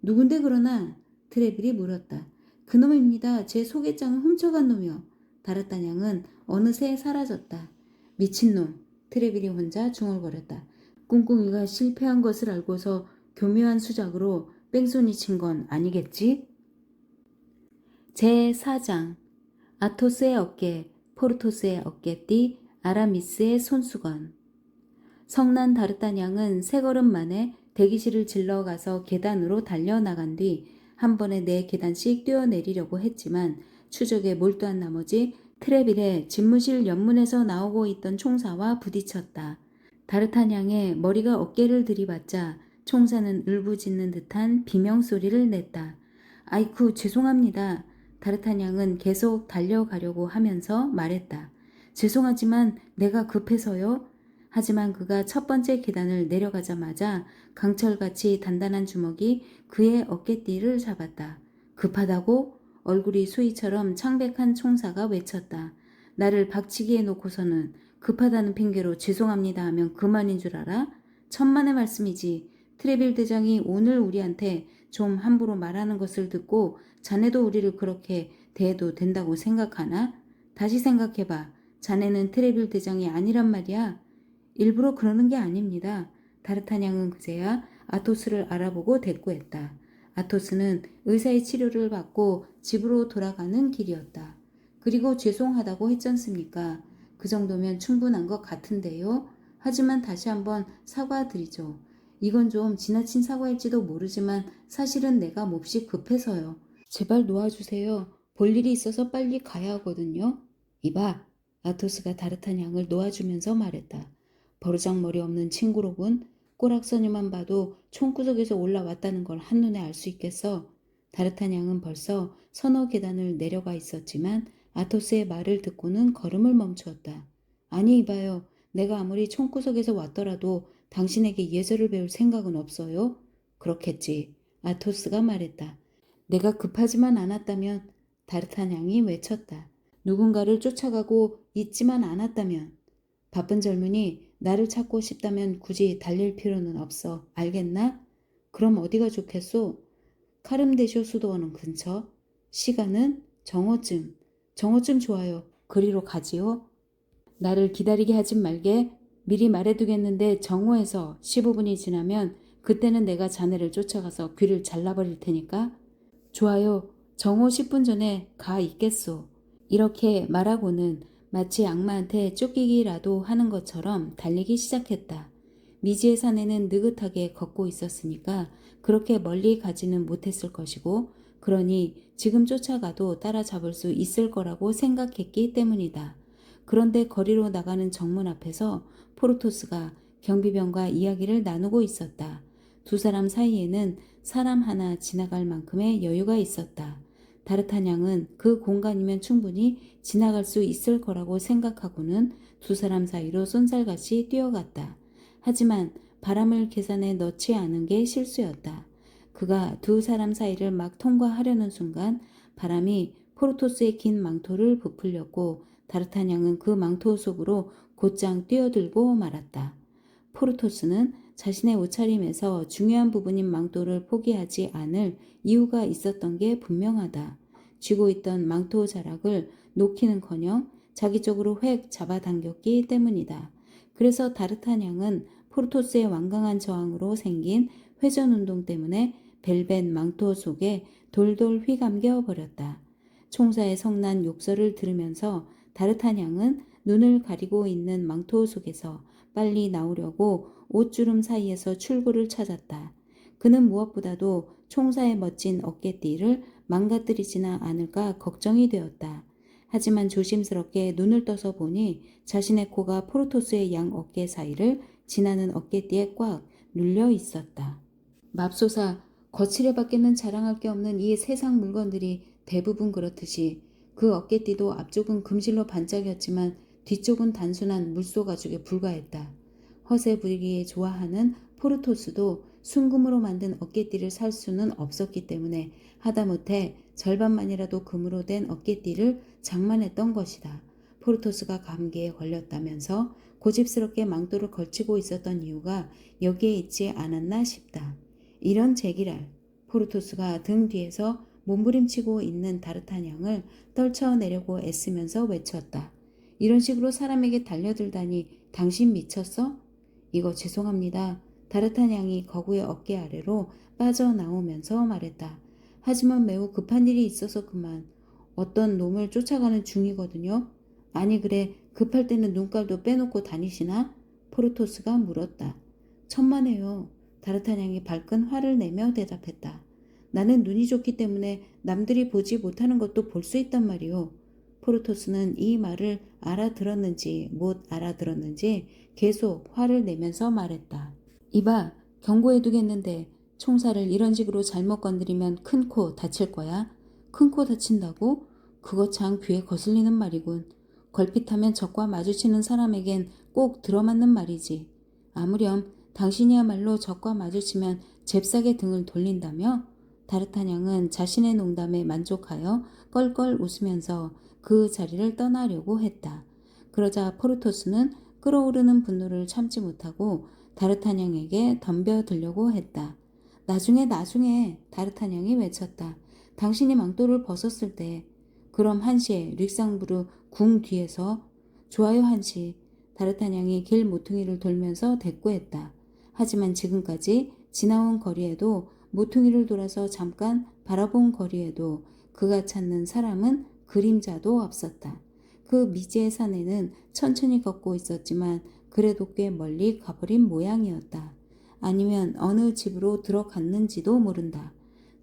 누군데 그러나? 트레빌이 물었다. 그놈입니다. 제 소개장을 훔쳐간 놈이요. 다르타냥은 어느새 사라졌다. 미친놈. 트레빌이 혼자 중얼거렸다. 꿍꿍이가 실패한 것을 알고서 교묘한 수작으로 뺑소니 친 건 아니겠지? 제4장 아토스의 어깨, 포르토스의 어깨띠, 아라미스의 손수건. 성난 다르타냥은 세 걸음 만에 대기실을 질러가서 계단으로 달려나간 뒤 한 번에 4계단씩 뛰어내리려고 했지만 추적에 몰두한 나머지 트레빌의 집무실 옆문에서 나오고 있던 총사와 부딪혔다. 다르타냥의 머리가 어깨를 들이받자 총사는 울부짖는 듯한 비명소리를 냈다. 아이쿠 죄송합니다. 다르타냥은 계속 달려가려고 하면서 말했다. 죄송하지만 내가 급해서요. 하지만 그가 첫 번째 계단을 내려가자마자 강철같이 단단한 주먹이 그의 어깨띠를 잡았다. 급하다고? 얼굴이 수희처럼 창백한 총사가 외쳤다. 나를 박치기에 놓고서는 급하다는 핑계로 죄송합니다 하면 그만인 줄 알아? 천만의 말씀이지. 트레빌 대장이 오늘 우리한테 좀 함부로 말하는 것을 듣고 자네도 우리를 그렇게 대해도 된다고 생각하나? 다시 생각해봐. 자네는 트레빌 대장이 아니란 말이야. 일부러 그러는 게 아닙니다. 다르타냥은 그제야 아토스를 알아보고 대꾸했다. 아토스는 의사의 치료를 받고 집으로 돌아가는 길이었다. 그리고 죄송하다고 했잖습니까? 그 정도면 충분한 것 같은데요. 하지만 다시 한번 사과드리죠. 이건 좀 지나친 사과일지도 모르지만 사실은 내가 몹시 급해서요. 제발 놓아주세요. 볼 일이 있어서 빨리 가야 하거든요. 이봐. 아토스가 다르타냥을 놓아주면서 말했다. 버르장머리 없는 친구로군. 꼬락서니만 봐도 총구석에서 올라왔다는 걸 한눈에 알 수 있겠어. 다르타냥은 벌써 서너 계단을 내려가 있었지만 아토스의 말을 듣고는 걸음을 멈추었다. 아니 이봐요. 내가 아무리 총구석에서 왔더라도 당신에게 예절을 배울 생각은 없어요? 그렇겠지. 아토스가 말했다. 내가 급하지만 않았다면 다르타냥이 외쳤다. 누군가를 쫓아가고 있지만 않았다면 바쁜 젊은이 나를 찾고 싶다면 굳이 달릴 필요는 없어. 알겠나? 그럼 어디가 좋겠소? 카름데쇼 수도원은 근처. 시간은 정오쯤. 정오쯤 좋아요. 그리로 가지요. 나를 기다리게 하진 말게. 미리 말해두겠는데 정오에서 15분이 지나면 그때는 내가 자네를 쫓아가서 귀를 잘라버릴 테니까. 좋아요. 정오 10분 전에 가 있겠소. 이렇게 말하고는 마치 악마한테 쫓기기라도 하는 것처럼 달리기 시작했다. 미지의 산에는 느긋하게 걷고 있었으니까 그렇게 멀리 가지는 못했을 것이고, 그러니 지금 쫓아가도 따라잡을 수 있을 거라고 생각했기 때문이다. 그런데 거리로 나가는 정문 앞에서 포르토스가 경비병과 이야기를 나누고 있었다. 두 사람 사이에는 사람 하나 지나갈 만큼의 여유가 있었다. 다르타냥은 그 공간이면 충분히 지나갈 수 있을 거라고 생각하고는 두 사람 사이로 쏜살같이 뛰어갔다. 하지만 바람을 계산에 넣지 않은 게 실수였다. 그가 두 사람 사이를 막 통과하려는 순간 바람이 포르토스의 긴 망토를 부풀렸고 다르타냥은 그 망토 속으로 곧장 뛰어들고 말았다. 포르토스는 자신의 옷차림에서 중요한 부분인 망토를 포기하지 않을 이유가 있었던 게 분명하다. 쥐고 있던 망토 자락을 놓기는커녕 자기 쪽으로 획 잡아당겼기 때문이다. 그래서 다르타냥은 포르토스의 완강한 저항으로 생긴 회전운동 때문에 벨벳 망토 속에 돌돌 휘감겨 버렸다. 총사의 성난 욕설을 들으면서 다르타냥은 눈을 가리고 있는 망토 속에서 빨리 나오려고 옷주름 사이에서 출구를 찾았다. 그는 무엇보다도 총사의 멋진 어깨띠를 망가뜨리지나 않을까 걱정이 되었다. 하지만 조심스럽게 눈을 떠서 보니 자신의 코가 포르토스의 양 어깨 사이를 지나는 어깨띠에 꽉 눌려 있었다. 맙소사, 거칠애밖에는 자랑할 게 없는 이 세상 물건들이 대부분 그렇듯이 그 어깨띠도 앞쪽은 금실로 반짝였지만 뒤쪽은 단순한 물소 가죽에 불과했다. 허세 부리기 좋아하는 포르토스도 순금으로 만든 어깨띠를 살 수는 없었기 때문에 하다못해 절반만이라도 금으로 된 어깨띠를 장만했던 것이다. 포르토스가 감기에 걸렸다면서 고집스럽게 망토를 걸치고 있었던 이유가 여기에 있지 않았나 싶다. 이런 제기랄. 포르토스가 등 뒤에서 몸부림치고 있는 다르타냥을 떨쳐내려고 애쓰면서 외쳤다. 이런 식으로 사람에게 달려들다니 당신 미쳤어? 이거 죄송합니다. 다르타냥이 거구의 어깨 아래로 빠져나오면서 말했다. 하지만 매우 급한 일이 있어서 그만. 어떤 놈을 쫓아가는 중이거든요. 아니 그래 급할 때는 눈깔도 빼놓고 다니시나? 포르토스가 물었다. 천만에요. 다르타냥이 발끈 화를 내며 대답했다. 나는 눈이 좋기 때문에 남들이 보지 못하는 것도 볼 수 있단 말이오. 포르토스는 이 말을 알아들었는지 못 알아들었는지 계속 화를 내면서 말했다. 이봐, 경고해두겠는데 총살을 이런 식으로 잘못 건드리면 큰 코 다칠 거야. 큰 코 다친다고? 그거 참 귀에 거슬리는 말이군. 걸핏하면 적과 마주치는 사람에겐 꼭 들어맞는 말이지. 아무렴 당신이야말로 적과 마주치면 잽싸게 등을 돌린다며? 다르타냥은 자신의 농담에 만족하여 껄껄 웃으면서 그 자리를 떠나려고 했다. 그러자 포르토스는 끓어오르는 분노를 참지 못하고 다르타냥에게 덤벼들려고 했다. 나중에 다르타냥이 외쳤다. 당신이 망토를 벗었을 때. 그럼 한시에 릭상부르 궁 뒤에서. 좋아요 한시. 다르타냥이 길 모퉁이를 돌면서 대꾸했다. 하지만 지금까지 지나온 거리에도 모퉁이를 돌아서 잠깐 바라본 거리에도 그가 찾는 사람은 그림자도 없었다. 그 미지의 산에는 천천히 걷고 있었지만 그래도 꽤 멀리 가버린 모양이었다. 아니면 어느 집으로 들어갔는지도 모른다.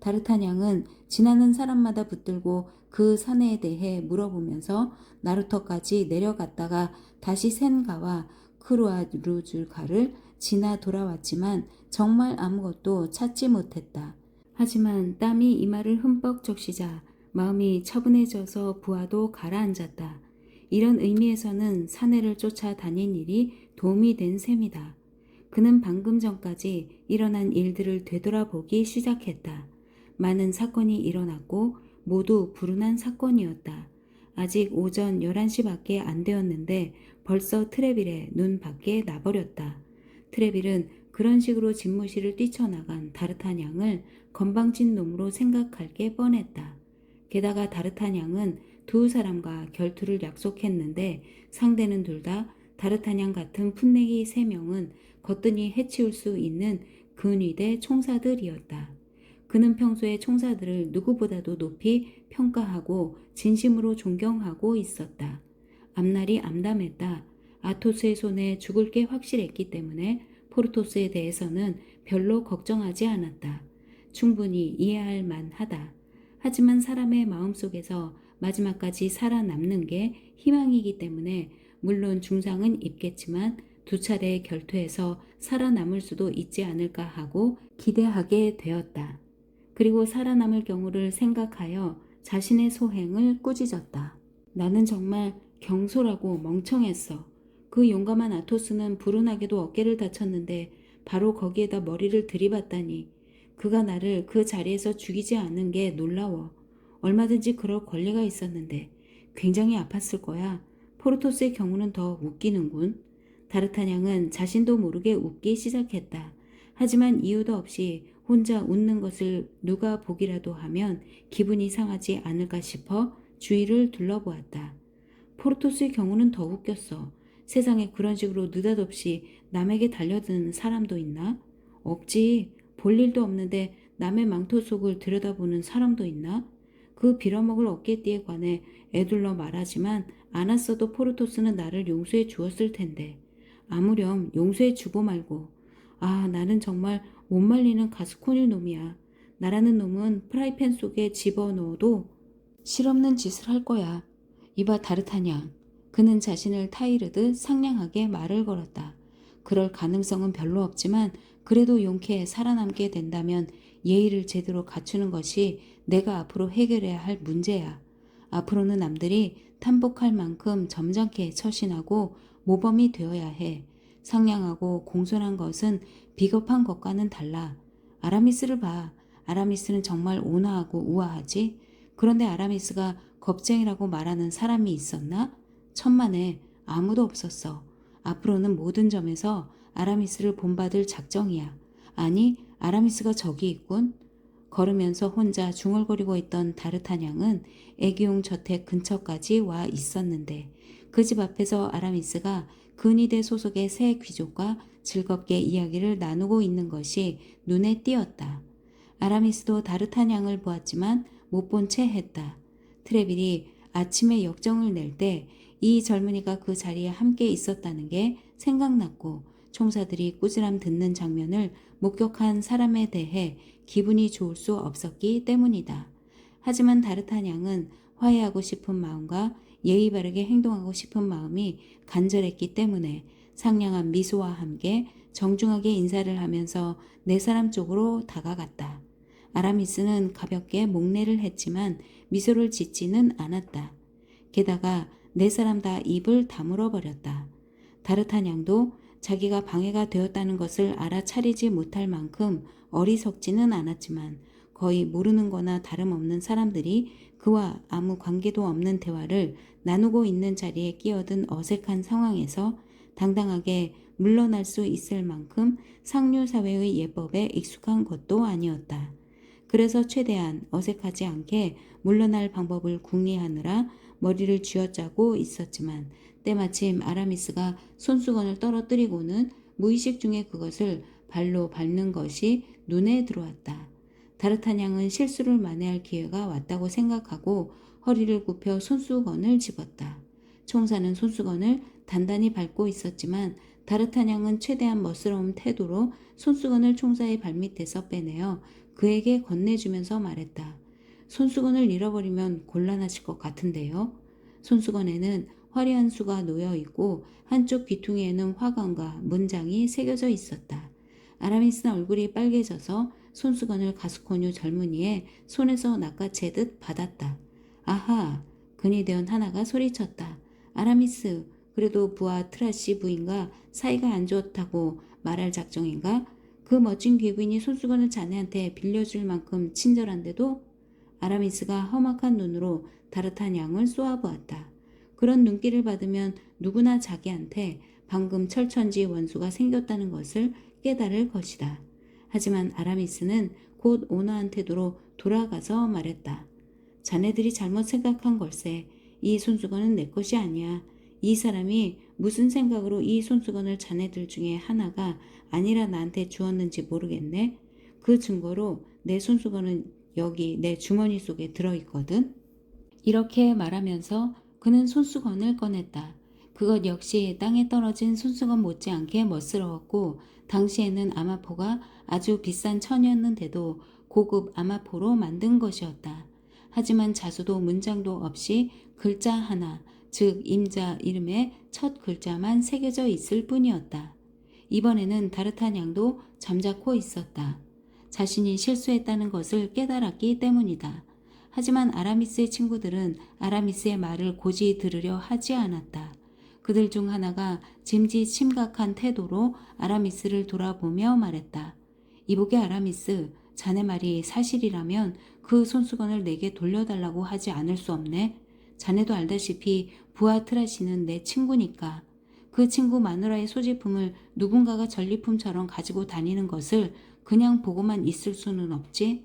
다르타냥은 지나는 사람마다 붙들고 그 사내에 대해 물어보면서 나루터까지 내려갔다가 다시 센가와 크루아루줄가를 지나 돌아왔지만 정말 아무것도 찾지 못했다. 하지만 땀이 이마를 흠뻑 적시자 마음이 차분해져서 부하도 가라앉았다. 이런 의미에서는 사내를 쫓아 다닌 일이 도움이 된 셈이다. 그는 방금 전까지 일어난 일들을 되돌아보기 시작했다. 많은 사건이 일어났고 모두 불운한 사건이었다. 아직 오전 11시밖에 안 되었는데 벌써 트레빌의 눈 밖에 나버렸다. 트레빌은 그런 식으로 집무실을 뛰쳐나간 다르타냥을 건방진 놈으로 생각할 게 뻔했다. 게다가 다르타냥은 두 사람과 결투를 약속했는데 상대는 둘 다 다르타냥 같은 풋내기 3명은 거뜬히 해치울 수 있는 근위대 총사들이었다. 그는 평소에 총사들을 누구보다도 높이 평가하고 진심으로 존경하고 있었다. 앞날이 암담했다. 아토스의 손에 죽을 게 확실했기 때문에 포르토스에 대해서는 별로 걱정하지 않았다. 충분히 이해할 만하다. 하지만 사람의 마음속에서 마지막까지 살아남는 게 희망이기 때문에 물론 중상은 입겠지만 2차례의 결투에서 살아남을 수도 있지 않을까 하고 기대하게 되었다. 그리고 살아남을 경우를 생각하여 자신의 소행을 꾸짖었다. 나는 정말 경솔하고 멍청했어. 그 용감한 아토스는 불운하게도 어깨를 다쳤는데 바로 거기에다 머리를 들이받다니. 그가 나를 그 자리에서 죽이지 않는 게 놀라워. 얼마든지 그럴 권리가 있었는데 굉장히 아팠을 거야. 포르토스의 경우는 더 웃기는군. 다르타냥은 자신도 모르게 웃기 시작했다. 하지만 이유도 없이 혼자 웃는 것을 누가 보기라도 하면 기분이 상하지 않을까 싶어 주위를 둘러보았다. 포르토스의 경우는 더 웃겼어. 세상에 그런 식으로 느닷없이 남에게 달려드는 사람도 있나? 없지. 볼 일도 없는데 남의 망토 속을 들여다보는 사람도 있나? 그 빌어먹을 어깨띠에 관해 애둘러 말하지만 않았어도 포르토스는 나를 용서해 주었을 텐데. 아무렴 용서해 주고 말고. 아, 나는 정말 못 말리는 가스코닐 놈이야. 나라는 놈은 프라이팬 속에 집어넣어도 실없는 짓을 할 거야. 이봐 다르타냥. 그는 자신을 타이르듯 상냥하게 말을 걸었다. 그럴 가능성은 별로 없지만 그래도 용케 살아남게 된다면 예의를 제대로 갖추는 것이 내가 앞으로 해결해야 할 문제야. 앞으로는 남들이 탐복할 만큼 점잖게 처신하고 모범이 되어야 해. 상냥하고 공손한 것은 비겁한 것과는 달라. 아라미스를 봐. 아라미스는 정말 온화하고 우아하지? 그런데 아라미스가 겁쟁이라고 말하는 사람이 있었나? 천만에 아무도 없었어. 앞으로는 모든 점에서 아라미스를 본받을 작정이야. 아니, 아라미스가 저기 있군. 걸으면서 혼자 중얼거리고 있던 다르타냥은 애기용 저택 근처까지 와 있었는데 그 집 앞에서 아라미스가 근위대 소속의 새 귀족과 즐겁게 이야기를 나누고 있는 것이 눈에 띄었다. 아라미스도 다르타냥을 보았지만 못 본 채 했다. 트레빌이 아침에 역정을 낼 때 이 젊은이가 그 자리에 함께 있었다는 게 생각났고 총사들이 꾸지람 듣는 장면을 목격한 사람에 대해 기분이 좋을 수 없었기 때문이다. 하지만 다르타냥은 화해하고 싶은 마음과 예의 바르게 행동하고 싶은 마음이 간절했기 때문에 상냥한 미소와 함께 정중하게 인사를 하면서 네 사람 쪽으로 다가갔다. 아라미스는 가볍게 목례를 했지만 미소를 짓지는 않았다. 게다가 네 사람 다 입을 다물어 버렸다. 다르타냥도 자기가 방해가 되었다는 것을 알아차리지 못할 만큼 어리석지는 않았지만 거의 모르는 거나 다름없는 사람들이 그와 아무 관계도 없는 대화를 나누고 있는 자리에 끼어든 어색한 상황에서 당당하게 물러날 수 있을 만큼 상류사회의 예법에 익숙한 것도 아니었다. 그래서 최대한 어색하지 않게 물러날 방법을 궁리하느라 머리를 쥐어짜고 있었지만 때마침 아라미스가 손수건을 떨어뜨리고는 무의식 중에 그것을 발로 밟는 것이 눈에 들어왔다. 다르타냥은 실수를 만회할 기회가 왔다고 생각하고 허리를 굽혀 손수건을 집었다. 총사는 손수건을 단단히 밟고 있었지만 다르타냥은 최대한 멋스러운 태도로 손수건을 총사의 발밑에서 빼내어 그에게 건네주면서 말했다. 손수건을 잃어버리면 곤란하실 것 같은데요. 손수건에는 화려한 수가 놓여 있고 한쪽 귀퉁이에는 화관과 문장이 새겨져 있었다. 아라미스는 얼굴이 빨개져서 손수건을 가스코뉴 젊은이의 손에서 낚아채듯 받았다. 아하! 근위대원 하나가 소리쳤다. 아라미스, 그래도 부하 트라시 부인과 사이가 안 좋다고 말할 작정인가? 그 멋진 귀부인이 손수건을 자네한테 빌려줄 만큼 친절한데도? 아라미스가 험악한 눈으로 다르타냥을 쏘아보았다. 그런 눈길을 받으면 누구나 자기한테 방금 철천지 원수가 생겼다는 것을 깨달을 것이다. 하지만 아라미스는 곧 온화한 태도로 돌아가서 말했다. 자네들이 잘못 생각한 걸세. 이 손수건은 내 것이 아니야. 이 사람이 무슨 생각으로 이 손수건을 자네들 중에 하나가 아니라 나한테 주었는지 모르겠네. 그 증거로 내 손수건은 여기 내 주머니 속에 들어있거든. 이렇게 말하면서 그는 손수건을 꺼냈다. 그것 역시 땅에 떨어진 손수건 못지않게 멋스러웠고 당시에는 아마포가 아주 비싼 천이었는데도 고급 아마포로 만든 것이었다. 하지만 자수도 문장도 없이 글자 하나, 즉 임자 이름의 첫 글자만 새겨져 있을 뿐이었다. 이번에는 다르타냥도 잠자코 있었다. 자신이 실수했다는 것을 깨달았기 때문이다. 하지만 아라미스의 친구들은 아라미스의 말을 고지 들으려 하지 않았다. 그들 중 하나가 짐짓 심각한 태도로 아라미스를 돌아보며 말했다. 이보게 아라미스, 자네 말이 사실이라면 그 손수건을 내게 돌려달라고 하지 않을 수 없네. 자네도 알다시피 부하트라시는 내 친구니까. 그 친구 마누라의 소지품을 누군가가 전리품처럼 가지고 다니는 것을 그냥 보고만 있을 수는 없지.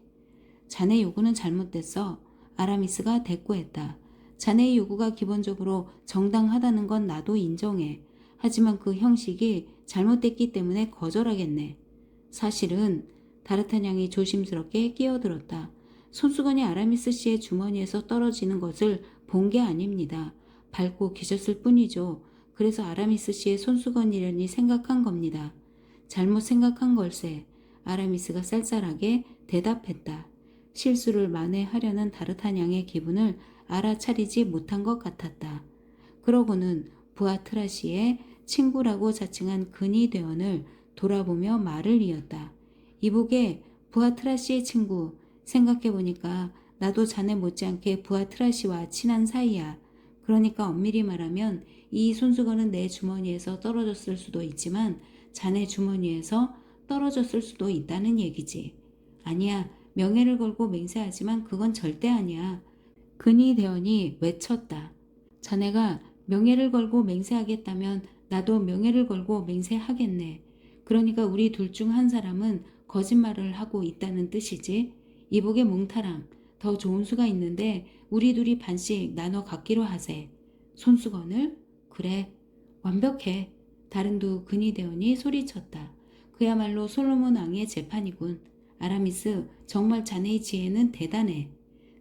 자네 요구는 잘못됐어. 아라미스가 대꾸했다. 자네의 요구가 기본적으로 정당하다는 건 나도 인정해. 하지만 그 형식이 잘못됐기 때문에 거절하겠네. 사실은 다르타냥이 조심스럽게 끼어들었다. 손수건이 아라미스 씨의 주머니에서 떨어지는 것을 본 게 아닙니다. 밟고 계셨을 뿐이죠. 그래서 아라미스 씨의 손수건이려니 생각한 겁니다. 잘못 생각한 걸세. 아라미스가 쌀쌀하게 대답했다. 실수를 만회하려는 다르타냥의 기분을 알아차리지 못한 것 같았다. 그러고는 부하트라시의 친구라고 자칭한 근위대원을 돌아보며 말을 이었다. 이보게 부하트라시의 친구, 생각해보니까 나도 자네 못지않게 부하트라시와 친한 사이야. 그러니까 엄밀히 말하면 이 손수건은 내 주머니에서 떨어졌을 수도 있지만 자네 주머니에서 떨어졌을 수도 있다는 얘기지. 아니야. 명예를 걸고 맹세하지만 그건 절대 아니야. 근위대원이 외쳤다. 자네가 명예를 걸고 맹세하겠다면 나도 명예를 걸고 맹세하겠네. 그러니까 우리 둘 중 한 사람은 거짓말을 하고 있다는 뜻이지. 이복의 뭉타랑 더 좋은 수가 있는데 우리 둘이 반씩 나눠 갖기로 하세. 손수건을? 그래. 완벽해. 다른 두 근위대원이 소리쳤다. 그야말로 솔로몬 왕의 재판이군. 아라미스, 정말 자네의 지혜는 대단해.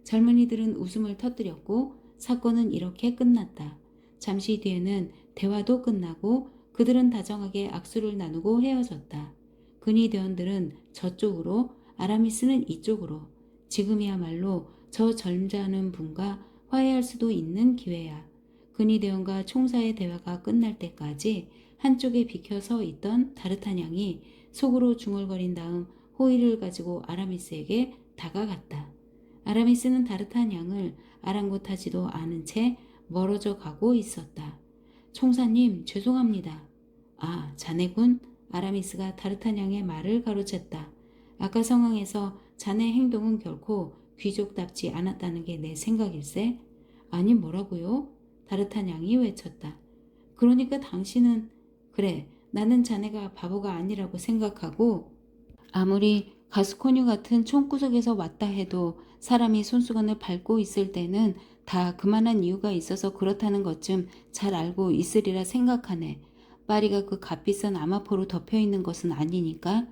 젊은이들은 웃음을 터뜨렸고 사건은 이렇게 끝났다. 잠시 뒤에는 대화도 끝나고 그들은 다정하게 악수를 나누고 헤어졌다. 근위대원들은 저쪽으로, 아라미스는 이쪽으로. 지금이야말로 저 젊잖은 분과 화해할 수도 있는 기회야. 근위대원과 총사의 대화가 끝날 때까지 한쪽에 비켜서 있던 다르타냥이 속으로 중얼거린 다음 호의를 가지고 아라미스에게 다가갔다. 아라미스는 다르타냥을 아랑곳하지도 않은 채 멀어져 가고 있었다. 총사님, 죄송합니다. 아, 자네군? 아라미스가 다르타냥의 말을 가로챘다. 아까 상황에서 자네 행동은 결코 귀족답지 않았다는 게 내 생각일세? 아니, 뭐라고요? 다르타냥이 외쳤다. 그러니까 당신은 그래, 나는 자네가 바보가 아니라고 생각하고 아무리 가스코뉴 같은 총구석에서 왔다 해도 사람이 손수건을 밟고 있을 때는 다 그만한 이유가 있어서 그렇다는 것 좀 잘 알고 있으리라 생각하네. 파리가 그 값비싼 아마포로 덮여있는 것은 아니니까.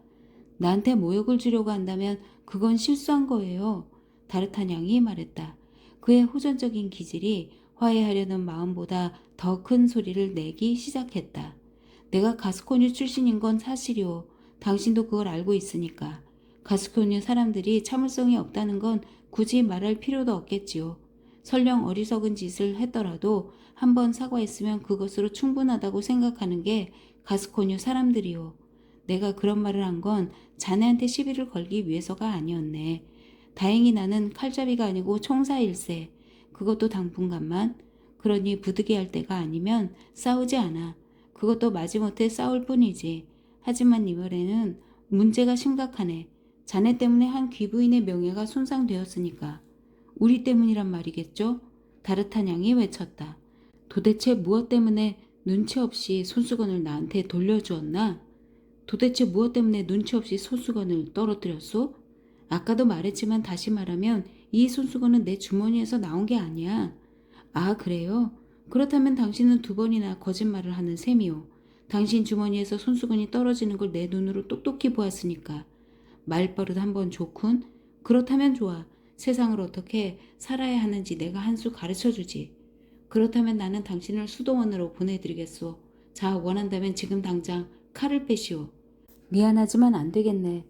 나한테 모욕을 주려고 한다면 그건 실수한 거예요. 다르타냥이 말했다. 그의 호전적인 기질이 화해하려는 마음보다 더 큰 소리를 내기 시작했다. 내가 가스코뉴 출신인 건 사실이오. 당신도 그걸 알고 있으니까. 가스코뉴 사람들이 참을성이 없다는 건 굳이 말할 필요도 없겠지요. 설령 어리석은 짓을 했더라도 한번 사과했으면 그것으로 충분하다고 생각하는 게 가스코뉴 사람들이요. 내가 그런 말을 한 건 자네한테 시비를 걸기 위해서가 아니었네. 다행히 나는 칼잡이가 아니고 총사일세. 그것도 당분간만. 그러니 부득이할 때가 아니면 싸우지 않아. 그것도 마지못해 싸울 뿐이지. 하지만 이번에는 문제가 심각하네. 자네 때문에 한 귀부인의 명예가 손상되었으니까. 우리 때문이란 말이겠죠? 다르타냥이 외쳤다. 도대체 무엇 때문에 눈치 없이 손수건을 나한테 돌려주었나? 도대체 무엇 때문에 눈치 없이 손수건을 떨어뜨렸소? 아까도 말했지만 다시 말하면 이 손수건은 내 주머니에서 나온 게 아니야. 아, 그래요? 그렇다면 당신은 2번이나 거짓말을 하는 셈이오. 당신 주머니에서 손수건이 떨어지는 걸 내 눈으로 똑똑히 보았으니까. 말버릇 한번 좋군. 그렇다면 좋아. 세상을 어떻게 살아야 하는지 내가 한 수 가르쳐주지. 그렇다면 나는 당신을 수도원으로 보내드리겠소. 자, 원한다면 지금 당장 칼을 빼시오. 미안하지만 안 되겠네.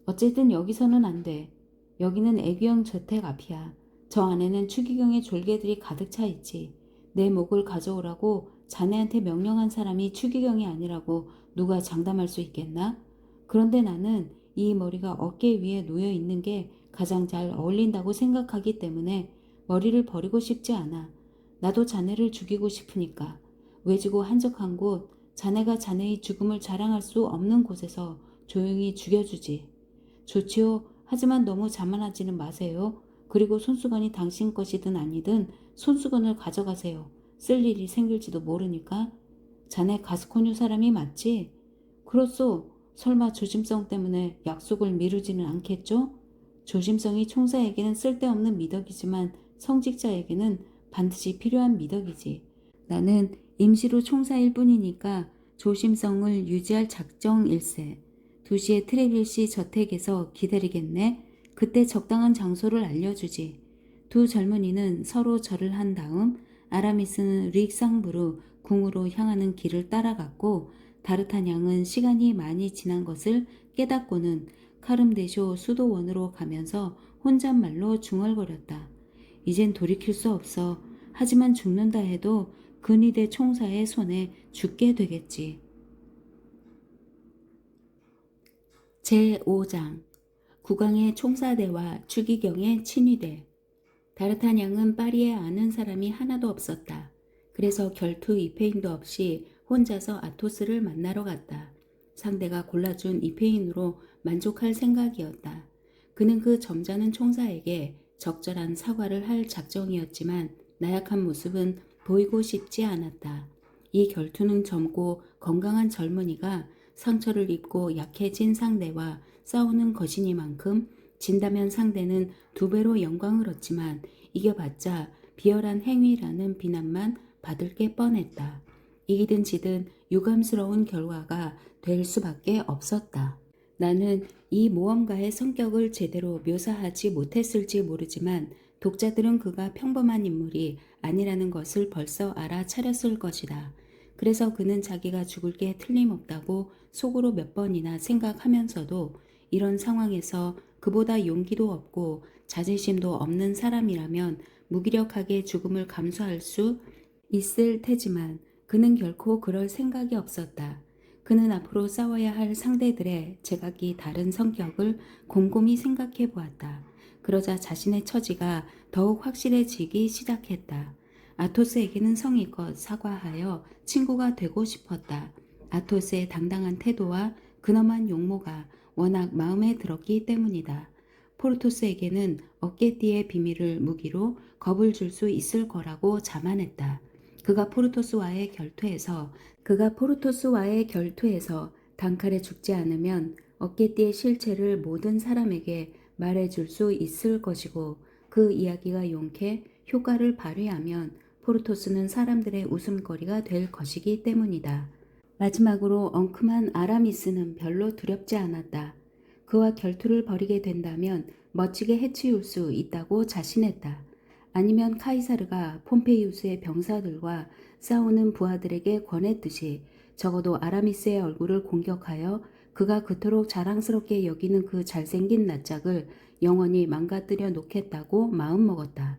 어쨌든 여기서는 안 돼. 여기는 애기형 저택 앞이야. 저 안에는 추기경의 졸개들이 가득 차 있지. 내 목을 가져오라고 자네한테 명령한 사람이 추기경이 아니라고 누가 장담할 수 있겠나? 그런데 나는 이 머리가 어깨 위에 놓여 있는 게 가장 잘 어울린다고 생각하기 때문에 머리를 버리고 싶지 않아. 나도 자네를 죽이고 싶으니까. 외지고 한적한 곳, 자네가 자네의 죽음을 자랑할 수 없는 곳에서 조용히 죽여주지. 좋지요. 하지만 너무 자만하지는 마세요. 그리고 손수건이 당신 것이든 아니든 손수건을 가져가세요. 쓸 일이 생길지도 모르니까. 자네 가스코뉴 사람이 맞지? 그렇소. 설마 조심성 때문에 약속을 미루지는 않겠죠? 조심성이 총사에게는 쓸데없는 미덕이지만 성직자에게는 반드시 필요한 미덕이지. 나는 임시로 총사일 뿐이니까 조심성을 유지할 작정일세. 2시에 트레빌씨 저택에서 기다리겠네. 그때 적당한 장소를 알려주지. 두 젊은이는 서로 절을 한 다음 아라미스는 릭상부르 궁으로 향하는 길을 따라갔고 다르타냥은 시간이 많이 지난 것을 깨닫고는 카름데쇼 수도원으로 가면서 혼잣말로 중얼거렸다. 이젠 돌이킬 수 없어. 하지만 죽는다 해도 근위대 총사의 손에 죽게 되겠지. 제5장 국왕의 총사대와 추기경의 친위대. 다르타냥은 파리에 아는 사람이 하나도 없었다. 그래서 결투 이페인도 없이 혼자서 아토스를 만나러 갔다. 상대가 골라준 이페인으로 만족할 생각이었다. 그는 그 점잖은 총사에게 적절한 사과를 할 작정이었지만 나약한 모습은 보이고 싶지 않았다. 이 결투는 젊고 건강한 젊은이가 상처를 입고 약해진 상대와 싸우는 것이니만큼 진다면 상대는 2배로 영광을 얻지만 이겨봤자 비열한 행위라는 비난만 받을 게 뻔했다. 이기든 지든 유감스러운 결과가 될 수밖에 없었다. 나는 이 모험가의 성격을 제대로 묘사하지 못했을지 모르지만 독자들은 그가 평범한 인물이 아니라는 것을 벌써 알아차렸을 것이다. 그래서 그는 자기가 죽을 게 틀림없다고 속으로 몇 번이나 생각하면서도 이런 상황에서 그보다 용기도 없고 자존심도 없는 사람이라면 무기력하게 죽음을 감수할 수 있을 테지만 그는 결코 그럴 생각이 없었다. 그는 앞으로 싸워야 할 상대들의 제각기 다른 성격을 곰곰이 생각해 보았다. 그러자 자신의 처지가 더욱 확실해지기 시작했다. 아토스에게는 성의껏 사과하여 친구가 되고 싶었다. 아토스의 당당한 태도와 근엄한 용모가 워낙 마음에 들었기 때문이다. 포르토스에게는 어깨띠의 비밀을 무기로 겁을 줄 수 있을 거라고 자만했다. 그가 포르토스와의 결투에서 단칼에 죽지 않으면 어깨띠의 실체를 모든 사람에게 말해줄 수 있을 것이고 그 이야기가 용케 효과를 발휘하면 포르토스는 사람들의 웃음거리가 될 것이기 때문이다. 마지막으로 엉큼한 아라미스는 별로 두렵지 않았다. 그와 결투를 벌이게 된다면 멋지게 해치울 수 있다고 자신했다. 아니면 카이사르가 폼페이우스의 병사들과 싸우는 부하들에게 권했듯이 적어도 아라미스의 얼굴을 공격하여 그가 그토록 자랑스럽게 여기는 그 잘생긴 낯짝을 영원히 망가뜨려 놓겠다고 마음먹었다.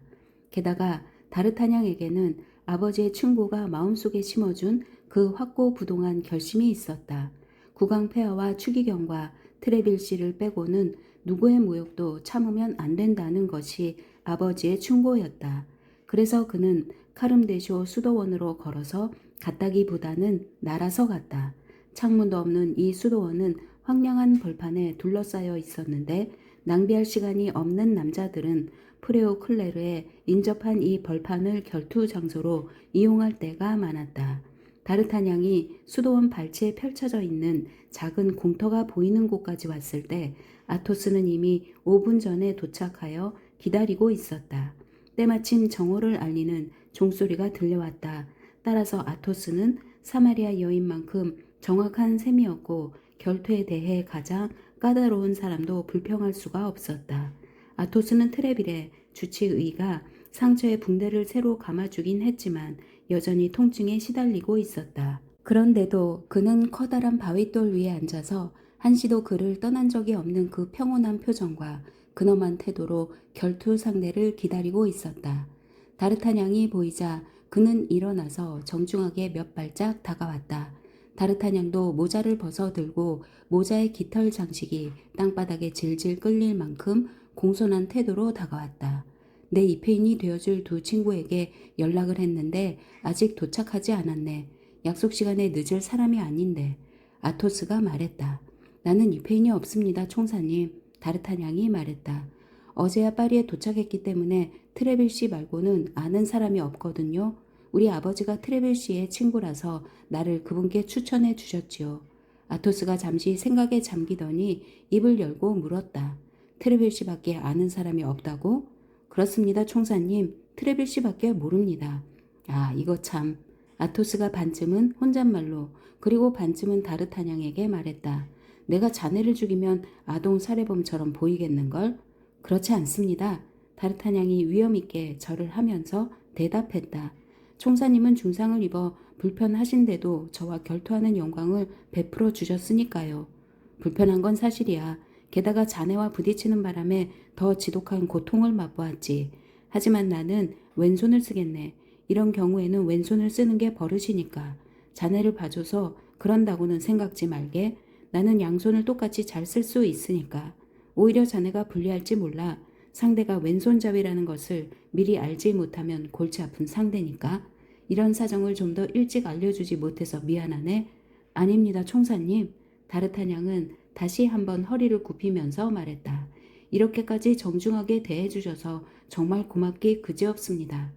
게다가 다르타냥에게는 아버지의 충고가 마음속에 심어준 그 확고부동한 결심이 있었다. 국왕 폐하와 추기경과 트레빌씨를 빼고는 누구의 모욕도 참으면 안 된다는 것이 아버지의 충고였다. 그래서 그는 카름데쇼 수도원으로 걸어서 갔다기보다는 날아서 갔다. 창문도 없는 이 수도원은 황량한 벌판에 둘러싸여 있었는데 낭비할 시간이 없는 남자들은 프레오 클레르에 인접한 이 벌판을 결투 장소로 이용할 때가 많았다. 다르타냥이 수도원 발치에 펼쳐져 있는 작은 공터가 보이는 곳까지 왔을 때 아토스는 이미 5분 전에 도착하여 기다리고 있었다. 때마침 정오를 알리는 종소리가 들려왔다. 따라서 아토스는 사마리아 여인만큼 정확한 셈이었고 결투에 대해 가장 까다로운 사람도 불평할 수가 없었다. 아토스는 트레빌의 주치의가 상처에 붕대를 새로 감아주긴 했지만 여전히 통증에 시달리고 있었다. 그런데도 그는 커다란 바위돌 위에 앉아서 한시도 그를 떠난 적이 없는 그 평온한 표정과 근엄한 태도로 결투 상대를 기다리고 있었다. 다르타냥이 보이자 그는 일어나서 정중하게 몇 발짝 다가왔다. 다르타냥도 모자를 벗어 들고 모자의 깃털 장식이 땅바닥에 질질 끌릴 만큼 공손한 태도로 다가왔다. 내 입회인이 되어줄 두 친구에게 연락을 했는데 아직 도착하지 않았네. 약속 시간에 늦을 사람이 아닌데. 아토스가 말했다. 나는 입회인이 없습니다, 총사님. 다르타냥이 말했다. 어제야 파리에 도착했기 때문에 트레빌 씨 말고는 아는 사람이 없거든요. 우리 아버지가 트레빌 씨의 친구라서 나를 그분께 추천해 주셨지요. 아토스가 잠시 생각에 잠기더니 입을 열고 물었다. 트레빌 씨밖에 아는 사람이 없다고? 그렇습니다, 총사님. 트레빌 씨밖에 모릅니다. 아, 이거 참. 아토스가 반쯤은 혼잣말로 그리고 반쯤은 다르타냥에게 말했다. 내가 자네를 죽이면 아동 살해범처럼 보이겠는걸? 그렇지 않습니다. 다르타냥이 위엄있게 절을 하면서 대답했다. 총사님은 중상을 입어 불편하신데도 저와 결투하는 영광을 베풀어 주셨으니까요. 불편한 건 사실이야. 게다가 자네와 부딪히는 바람에 더 지독한 고통을 맛보았지. 하지만 나는 왼손을 쓰겠네. 이런 경우에는 왼손을 쓰는 게 버릇이니까. 자네를 봐줘서 그런다고는 생각지 말게. 나는 양손을 똑같이 잘 쓸 수 있으니까. 오히려 자네가 불리할지 몰라. 상대가 왼손잡이라는 것을 미리 알지 못하면 골치 아픈 상대니까. 이런 사정을 좀 더 일찍 알려주지 못해서 미안하네. 아닙니다, 총사님. 다르타냥은 다시 한번 허리를 굽히면서 말했다. 이렇게까지 정중하게 대해주셔서 정말 고맙기 그지없습니다.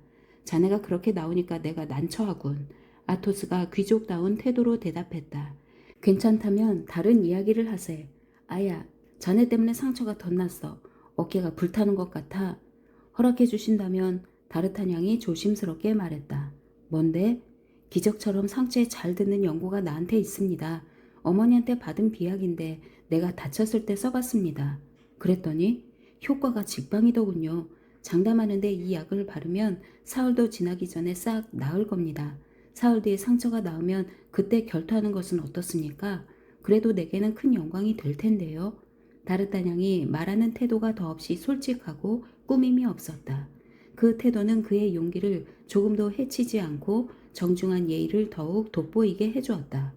자네가 그렇게 나오니까 내가 난처하군. 아토스가 귀족다운 태도로 대답했다. 괜찮다면 다른 이야기를 하세. 아야, 자네 때문에 상처가 덧났어. 어깨가 불타는 것 같아. 허락해 주신다면 다르타냥이 조심스럽게 말했다. 뭔데? 기적처럼 상처에 잘 듣는 연고가 나한테 있습니다. 어머니한테 받은 비약인데 내가 다쳤을 때 써봤습니다. 그랬더니 효과가 직방이더군요. 장담하는데 이 약을 바르면 사흘도 지나기 전에 싹 나을 겁니다. 사흘 뒤에 상처가 나으면 그때 결투하는 것은 어떻습니까? 그래도 내게는 큰 영광이 될 텐데요. 다르타냥이 말하는 태도가 더없이 솔직하고 꾸밈이 없었다. 그 태도는 그의 용기를 조금도 해치지 않고 정중한 예의를 더욱 돋보이게 해주었다.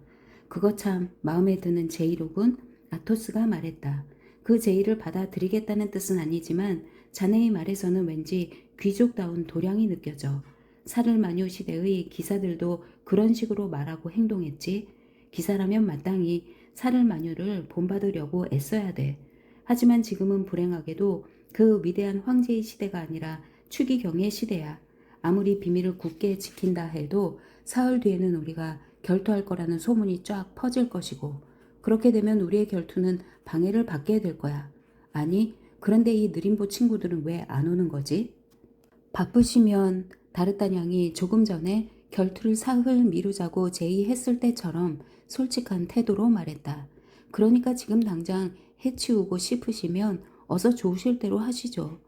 그거 참 마음에 드는 제의로군. 아토스가 말했다. 그 제의를 받아들이겠다는 뜻은 아니지만 자네의 말에서는 왠지 귀족다운 도량이 느껴져. 사르마뇨 시대의 기사들도 그런 식으로 말하고 행동했지. 기사라면 마땅히 사르마뇨를 본받으려고 애써야 돼. 하지만 지금은 불행하게도 그 위대한 황제의 시대가 아니라 추기경의 시대야. 아무리 비밀을 굳게 지킨다 해도 사흘 뒤에는 우리가 결투할 거라는 소문이 쫙 퍼질 것이고 그렇게 되면 우리의 결투는 방해를 받게 될 거야. 아니, 그런데 이 느림보 친구들은 왜 안 오는 거지? 바쁘시면 다르타냥이 조금 전에 결투를 사흘 미루자고 제의했을 때처럼 솔직한 태도로 말했다. 그러니까 지금 당장 해치우고 싶으시면 어서 좋으실 대로 하시죠.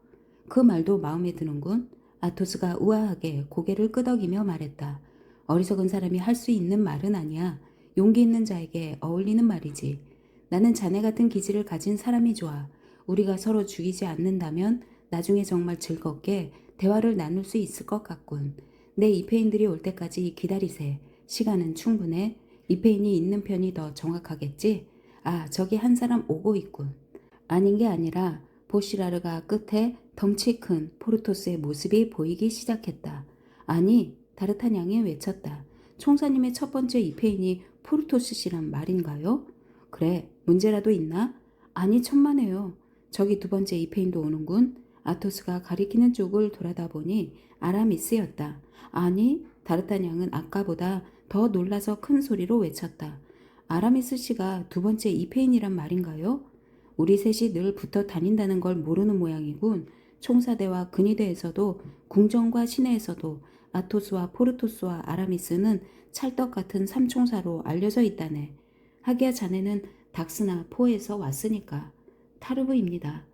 그 말도 마음에 드는군. 아토스가 우아하게 고개를 끄덕이며 말했다. 어리석은 사람이 할 수 있는 말은 아니야. 용기 있는 자에게 어울리는 말이지. 나는 자네 같은 기질을 가진 사람이 좋아. 우리가 서로 죽이지 않는다면 나중에 정말 즐겁게 대화를 나눌 수 있을 것 같군. 내 입회인들이 올 때까지 기다리세. 시간은 충분해. 입회인이 있는 편이 더 정확하겠지? 아, 저기 한 사람 오고 있군. 아닌 게 아니라 보시라르가 끝에 덩치 큰 포르토스의 모습이 보이기 시작했다. 아니, 다르타냥이 외쳤다. 총사님의 첫 번째 입회인이 포르토스 씨란 말인가요? 그래, 문제라도 있나? 아니, 천만에요. 저기 두 번째 입회인도 오는군. 아토스가 가리키는 쪽을 돌아다보니 아라미스였다. 아니, 다르타냥은 아까보다 더 놀라서 큰 소리로 외쳤다. 아라미스 씨가 두 번째 입회인이란 말인가요? 우리 셋이 늘 붙어 다닌다는 걸 모르는 모양이군. 총사대와 근위대에서도 궁정과 시내에서도 아토스와 포르토스와 아라미스는 찰떡 같은 삼총사로 알려져 있다네. 하기야 자네는 닥스나 포에서 왔으니까. 타르브입니다.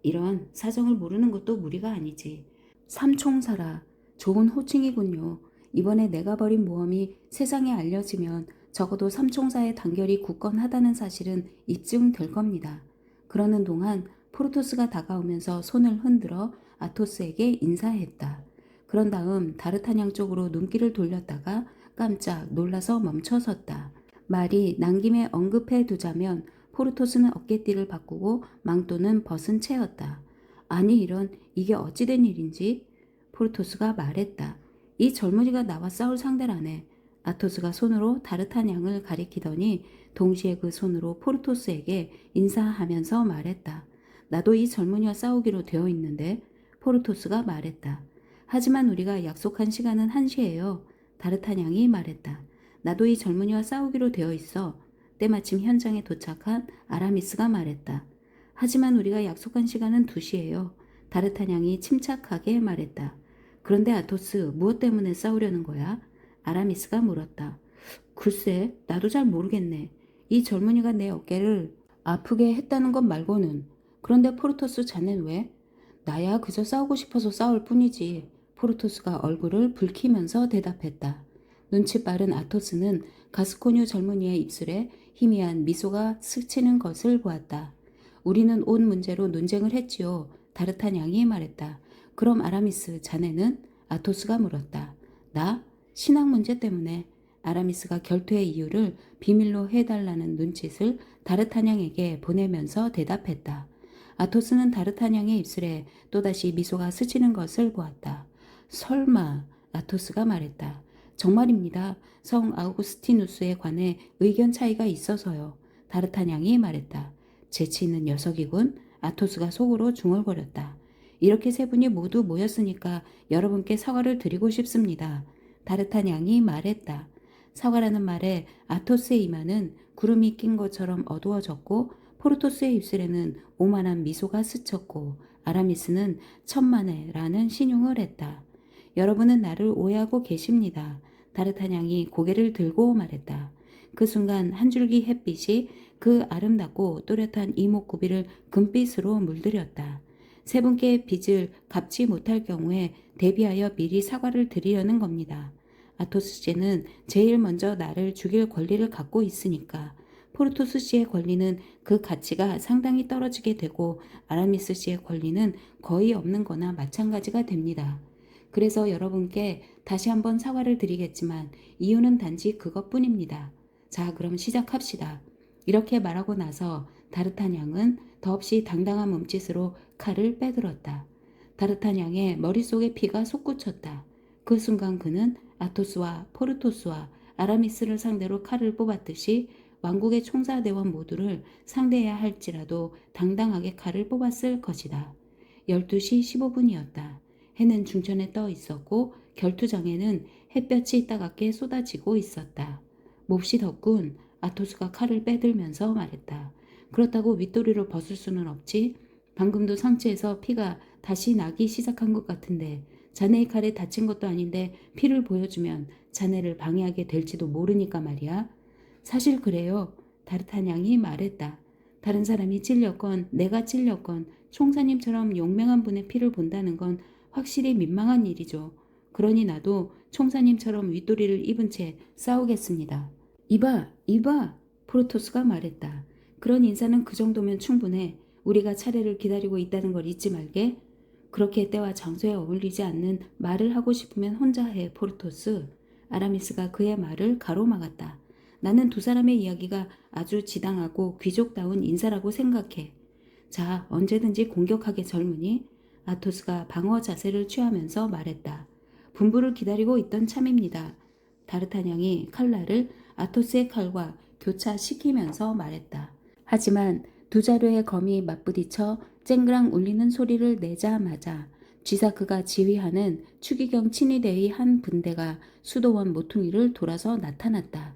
이런 사정을 모르는 것도 무리가 아니지. 삼총사라. 좋은 호칭이군요. 이번에 내가 벌인 모험이 세상에 알려지면 적어도 삼총사의 단결이 굳건하다는 사실은 입증될 겁니다. 그러는 동안 포르토스가 다가오면서 손을 흔들어 아토스에게 인사했다. 그런 다음 다르타냥 쪽으로 눈길을 돌렸다가 깜짝 놀라서 멈춰섰다. 말이 난 김에 언급해 두자면 포르토스는 어깨띠를 바꾸고 망토는 벗은 채였다. 아니 이런 이게 어찌된 일인지? 포르토스가 말했다. 이 젊은이가 나와 싸울 상대라네. 아토스가 손으로 다르타냥을 가리키더니 동시에 그 손으로 포르토스에게 인사하면서 말했다. 나도 이 젊은이와 싸우기로 되어 있는데. 포르토스가 말했다. 하지만 우리가 약속한 시간은 1시예요. 다르타냥이 말했다. 나도 이 젊은이와 싸우기로 되어 있어. 때마침 현장에 도착한 아라미스가 말했다. 하지만 우리가 약속한 시간은 2시예요. 다르타냥이 침착하게 말했다. 그런데 아토스, 무엇 때문에 싸우려는 거야? 아라미스가 물었다. 글쎄, 나도 잘 모르겠네. 이 젊은이가 내 어깨를 아프게 했다는 것 말고는. 그런데 포르토스 자넨 왜? 나야 그저 싸우고 싶어서 싸울 뿐이지. 포르토스가 얼굴을 붉히면서 대답했다. 눈치 빠른 아토스는 가스코뉴 젊은이의 입술에 희미한 미소가 스치는 것을 보았다. 우리는 온 문제로 논쟁을 했지요. 다르타냥이 말했다. 그럼 아라미스 자네는? 아토스가 물었다. 나? 신앙 문제 때문에. 아라미스가 결투의 이유를 비밀로 해달라는 눈짓을 다르타냥에게 보내면서 대답했다. 아토스는 다르타냥의 입술에 또다시 미소가 스치는 것을 보았다. 설마, 아토스가 말했다. 정말입니다. 성 아우구스티누스에 관해 의견 차이가 있어서요. 다르타냥이 말했다. 재치 있는 녀석이군. 아토스가 속으로 중얼거렸다. 이렇게 세 분이 모두 모였으니까 여러분께 사과를 드리고 싶습니다. 다르타냥이 말했다. 사과라는 말에 아토스의 이마는 구름이 낀 것처럼 어두워졌고 포르토스의 입술에는 오만한 미소가 스쳤고 아라미스는 천만에라는 신용을 했다. 여러분은 나를 오해하고 계십니다. 다르타냥이 고개를 들고 말했다. 그 순간 한 줄기 햇빛이 그 아름답고 또렷한 이목구비를 금빛으로 물들였다. 세 분께 빚을 갚지 못할 경우에 대비하여 미리 사과를 드리려는 겁니다. 아토스 씨는 제일 먼저 나를 죽일 권리를 갖고 있으니까. 포르토스 씨의 권리는 그 가치가 상당히 떨어지게 되고 아라미스 씨의 권리는 거의 없는 거나 마찬가지가 됩니다. 그래서 여러분께 다시 한번 사과를 드리겠지만 이유는 단지 그것뿐입니다. 자, 그럼 시작합시다. 이렇게 말하고 나서 다르타냥은 더없이 당당한 몸짓으로 칼을 빼들었다. 다르타냥의 머릿속에 피가 솟구쳤다. 그 순간 그는 아토스와 포르토스와 아라미스를 상대로 칼을 뽑았듯이 왕국의 총사대원 모두를 상대해야 할지라도 당당하게 칼을 뽑았을 것이다. 12시 15분이었다. 해는 중천에 떠 있었고 결투장에는 햇볕이 따갑게 쏟아지고 있었다. 몹시 덥군. 아토스가 칼을 빼들면서 말했다. 그렇다고 윗도리를 벗을 수는 없지. 방금도 상체에서 피가 다시 나기 시작한 것 같은데 자네의 칼에 다친 것도 아닌데 피를 보여주면 자네를 방해하게 될지도 모르니까 말이야. 사실 그래요. 다르타냥이 말했다. 다른 사람이 찔렸건 내가 찔렸건 총사님처럼 용맹한 분의 피를 본다는 건 확실히 민망한 일이죠. 그러니 나도 총사님처럼 윗도리를 입은 채 싸우겠습니다. 이봐, 프로토스가 말했다. 그런 인사는 그 정도면 충분해. 우리가 차례를 기다리고 있다는 걸 잊지 말게. 그렇게 때와 장소에 어울리지 않는 말을 하고 싶으면 혼자 해, 포르토스. 아라미스가 그의 말을 가로막았다. 나는 두 사람의 이야기가 아주 지당하고 귀족다운 인사라고 생각해. 자, 언제든지 공격하게 젊으니? 아토스가 방어 자세를 취하면서 말했다. 분부를 기다리고 있던 참입니다. 다르타냥이 칼날을 아토스의 칼과 교차시키면서 말했다. 하지만 두 자루의 검이 맞부딪혀 쨍그랑 울리는 소리를 내자마자 쥐사크가 지휘하는 추기경 친위대의 한 분대가 수도원 모퉁이를 돌아서 나타났다.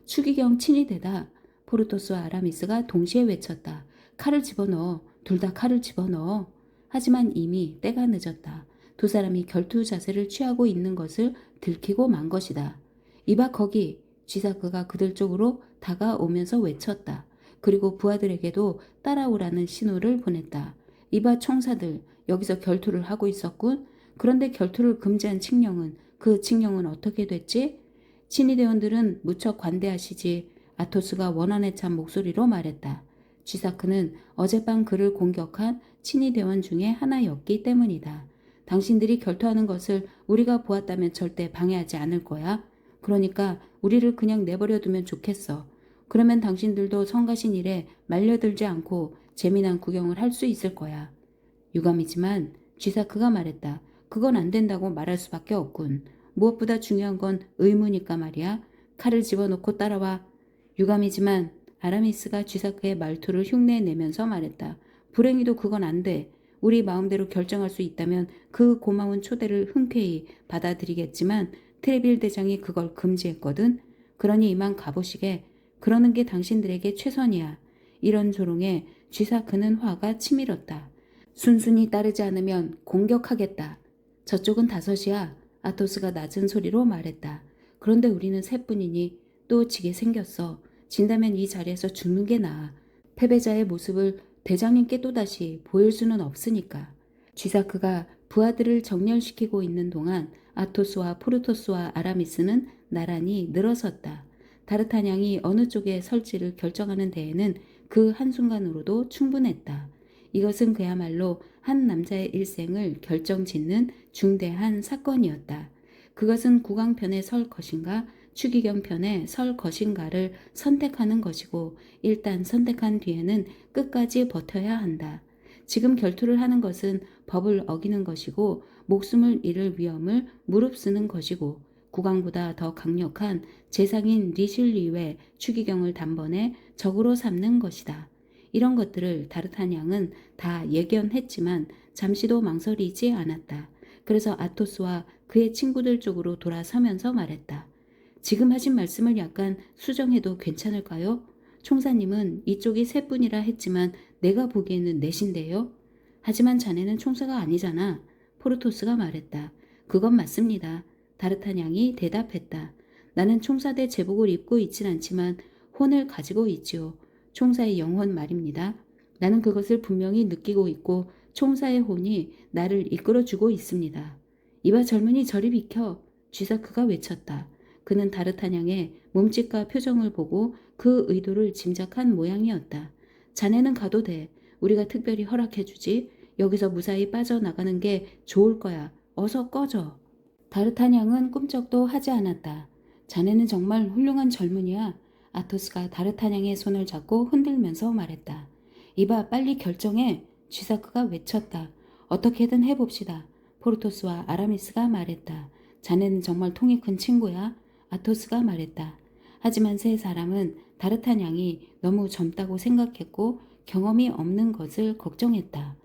추기경 친위대다. 포르토스와 아라미스가 동시에 외쳤다. 칼을 집어넣어. 둘 다 칼을 집어넣어. 하지만 이미 때가 늦었다. 두 사람이 결투 자세를 취하고 있는 것을 들키고 만 것이다. 이봐 거기! 쥐사크가 그들 쪽으로 다가오면서 외쳤다. 그리고 부하들에게도 따라오라는 신호를 보냈다. 이봐 총사들, 여기서 결투를 하고 있었군. 그런데 결투를 금지한 칙령은, 그 칙령은 어떻게 됐지? 친위대원들은 무척 관대하시지. 아토스가 원한에 찬 목소리로 말했다. 쥐사크는 어젯밤 그를 공격한 친위대원 중에 하나였기 때문이다. 당신들이 결투하는 것을 우리가 보았다면 절대 방해하지 않을 거야. 그러니까 우리를 그냥 내버려 두면 좋겠어. 그러면 당신들도 성가신 일에 말려들지 않고 재미난 구경을 할 수 있을 거야. 유감이지만 쥐사크가 말했다. 그건 안 된다고 말할 수밖에 없군. 무엇보다 중요한 건 의무니까 말이야. 칼을 집어넣고 따라와. 유감이지만 아라미스가 쥐사크의 말투를 흉내내면서 말했다. 불행히도 그건 안 돼. 우리 마음대로 결정할 수 있다면 그 고마운 초대를 흔쾌히 받아들이겠지만 트레빌 대장이 그걸 금지했거든. 그러니 이만 가보시게. 그러는 게 당신들에게 최선이야. 이런 조롱에 쥐사크는 화가 치밀었다. 순순히 따르지 않으면 공격하겠다. 저쪽은 5이야. 아토스가 낮은 소리로 말했다. 그런데 우리는 3뿐이니 또 지게 생겼어. 진다면 이 자리에서 죽는 게 나아. 패배자의 모습을 대장님께 또다시 보일 수는 없으니까. 쥐사크가 부하들을 정렬시키고 있는 동안 아토스와 포르토스와 아라미스는 나란히 늘어섰다. 다르타냥이 어느 쪽에 설지를 결정하는 데에는 그 한순간으로도 충분했다. 이것은 그야말로 한 남자의 일생을 결정짓는 중대한 사건이었다. 그것은 국왕편에 설 것인가 추기경편에 설 것인가를 선택하는 것이고 일단 선택한 뒤에는 끝까지 버텨야 한다. 지금 결투를 하는 것은 법을 어기는 것이고 목숨을 잃을 위험을 무릅쓰는 것이고 국왕보다 더 강력한 재상인 리슐리의 추기경을 단번에 적으로 삼는 것이다. 이런 것들을 다르타냥은 다 예견했지만 잠시도 망설이지 않았다. 그래서 아토스와 그의 친구들 쪽으로 돌아서면서 말했다. 지금 하신 말씀을 약간 수정해도 괜찮을까요? 총사님은 이쪽이 3분이라 했지만 내가 보기에는 4인데요. 하지만 자네는 총사가 아니잖아. 포르토스가 말했다. 그건 맞습니다. 다르타냥이 대답했다. 나는 총사대 제복을 입고 있진 않지만 혼을 가지고 있지요. 총사의 영혼 말입니다. 나는 그것을 분명히 느끼고 있고 총사의 혼이 나를 이끌어주고 있습니다. 이봐 젊은이 저리 비켜. 쥐사크가 외쳤다. 그는 다르타냥의 몸짓과 표정을 보고 그 의도를 짐작한 모양이었다. 자네는 가도 돼. 우리가 특별히 허락해주지. 여기서 무사히 빠져나가는 게 좋을 거야. 어서 꺼져. 다르타냥은 꿈쩍도 하지 않았다. 자네는 정말 훌륭한 젊은이야. 아토스가 다르타냥의 손을 잡고 흔들면서 말했다. 이봐 빨리 결정해. 쥐사크가 외쳤다. 어떻게든 해봅시다. 포르토스와 아라미스가 말했다. 자네는 정말 통이 큰 친구야. 아토스가 말했다. 하지만 3사람은 다르타냥이 너무 젊다고 생각했고 경험이 없는 것을 걱정했다.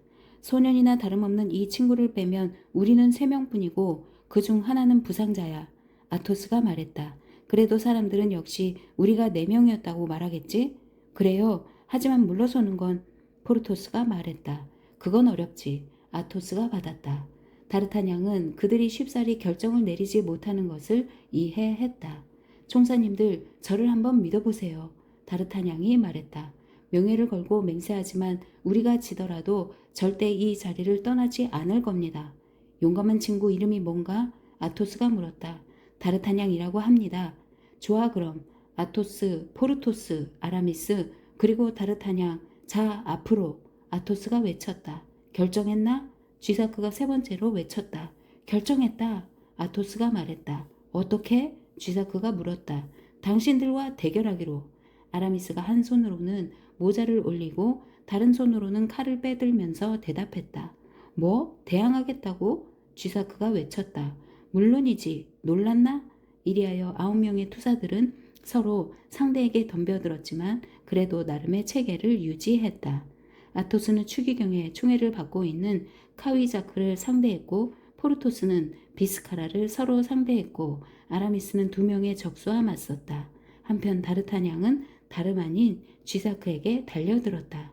소년이나 다름없는 이 친구를 빼면 우리는 3명뿐이고 그중 하나는 부상자야. 아토스가 말했다. 그래도 사람들은 역시 우리가 4명이었다고 말하겠지? 그래요. 하지만 물러서는 건 포르토스가 말했다. 그건 어렵지. 아토스가 받았다. 다르타냥은 그들이 쉽사리 결정을 내리지 못하는 것을 이해했다. 총사님들 저를 한번 믿어보세요. 다르타냥이 말했다. 명예를 걸고 맹세하지만 우리가 지더라도 절대 이 자리를 떠나지 않을 겁니다. 용감한 친구 이름이 뭔가? 아토스가 물었다. 다르타냥이라고 합니다. 좋아 그럼. 아토스, 포르토스, 아라미스, 그리고 다르타냥. 자 앞으로. 아토스가 외쳤다. 결정했나? 쥐사크가 3번째로 외쳤다. 결정했다. 아토스가 말했다. 어떻게? 쥐사크가 물었다. 당신들과 대결하기로. 아라미스가 한 손으로는 모자를 올리고 다른 손으로는 칼을 빼들면서 대답했다. 뭐? 대항하겠다고? 쥐사크가 외쳤다. 물론이지. 놀랐나? 이리하여 9명의 투사들은 서로 상대에게 덤벼들었지만 그래도 나름의 체계를 유지했다. 아토스는 추기경의 총애를 받고 있는 카위자크를 상대했고 포르토스는 비스카라를 서로 상대했고 아라미스는 2명의 적수와 맞섰다. 한편 다르타냥은 다름 아닌 쥐사크에게 달려들었다.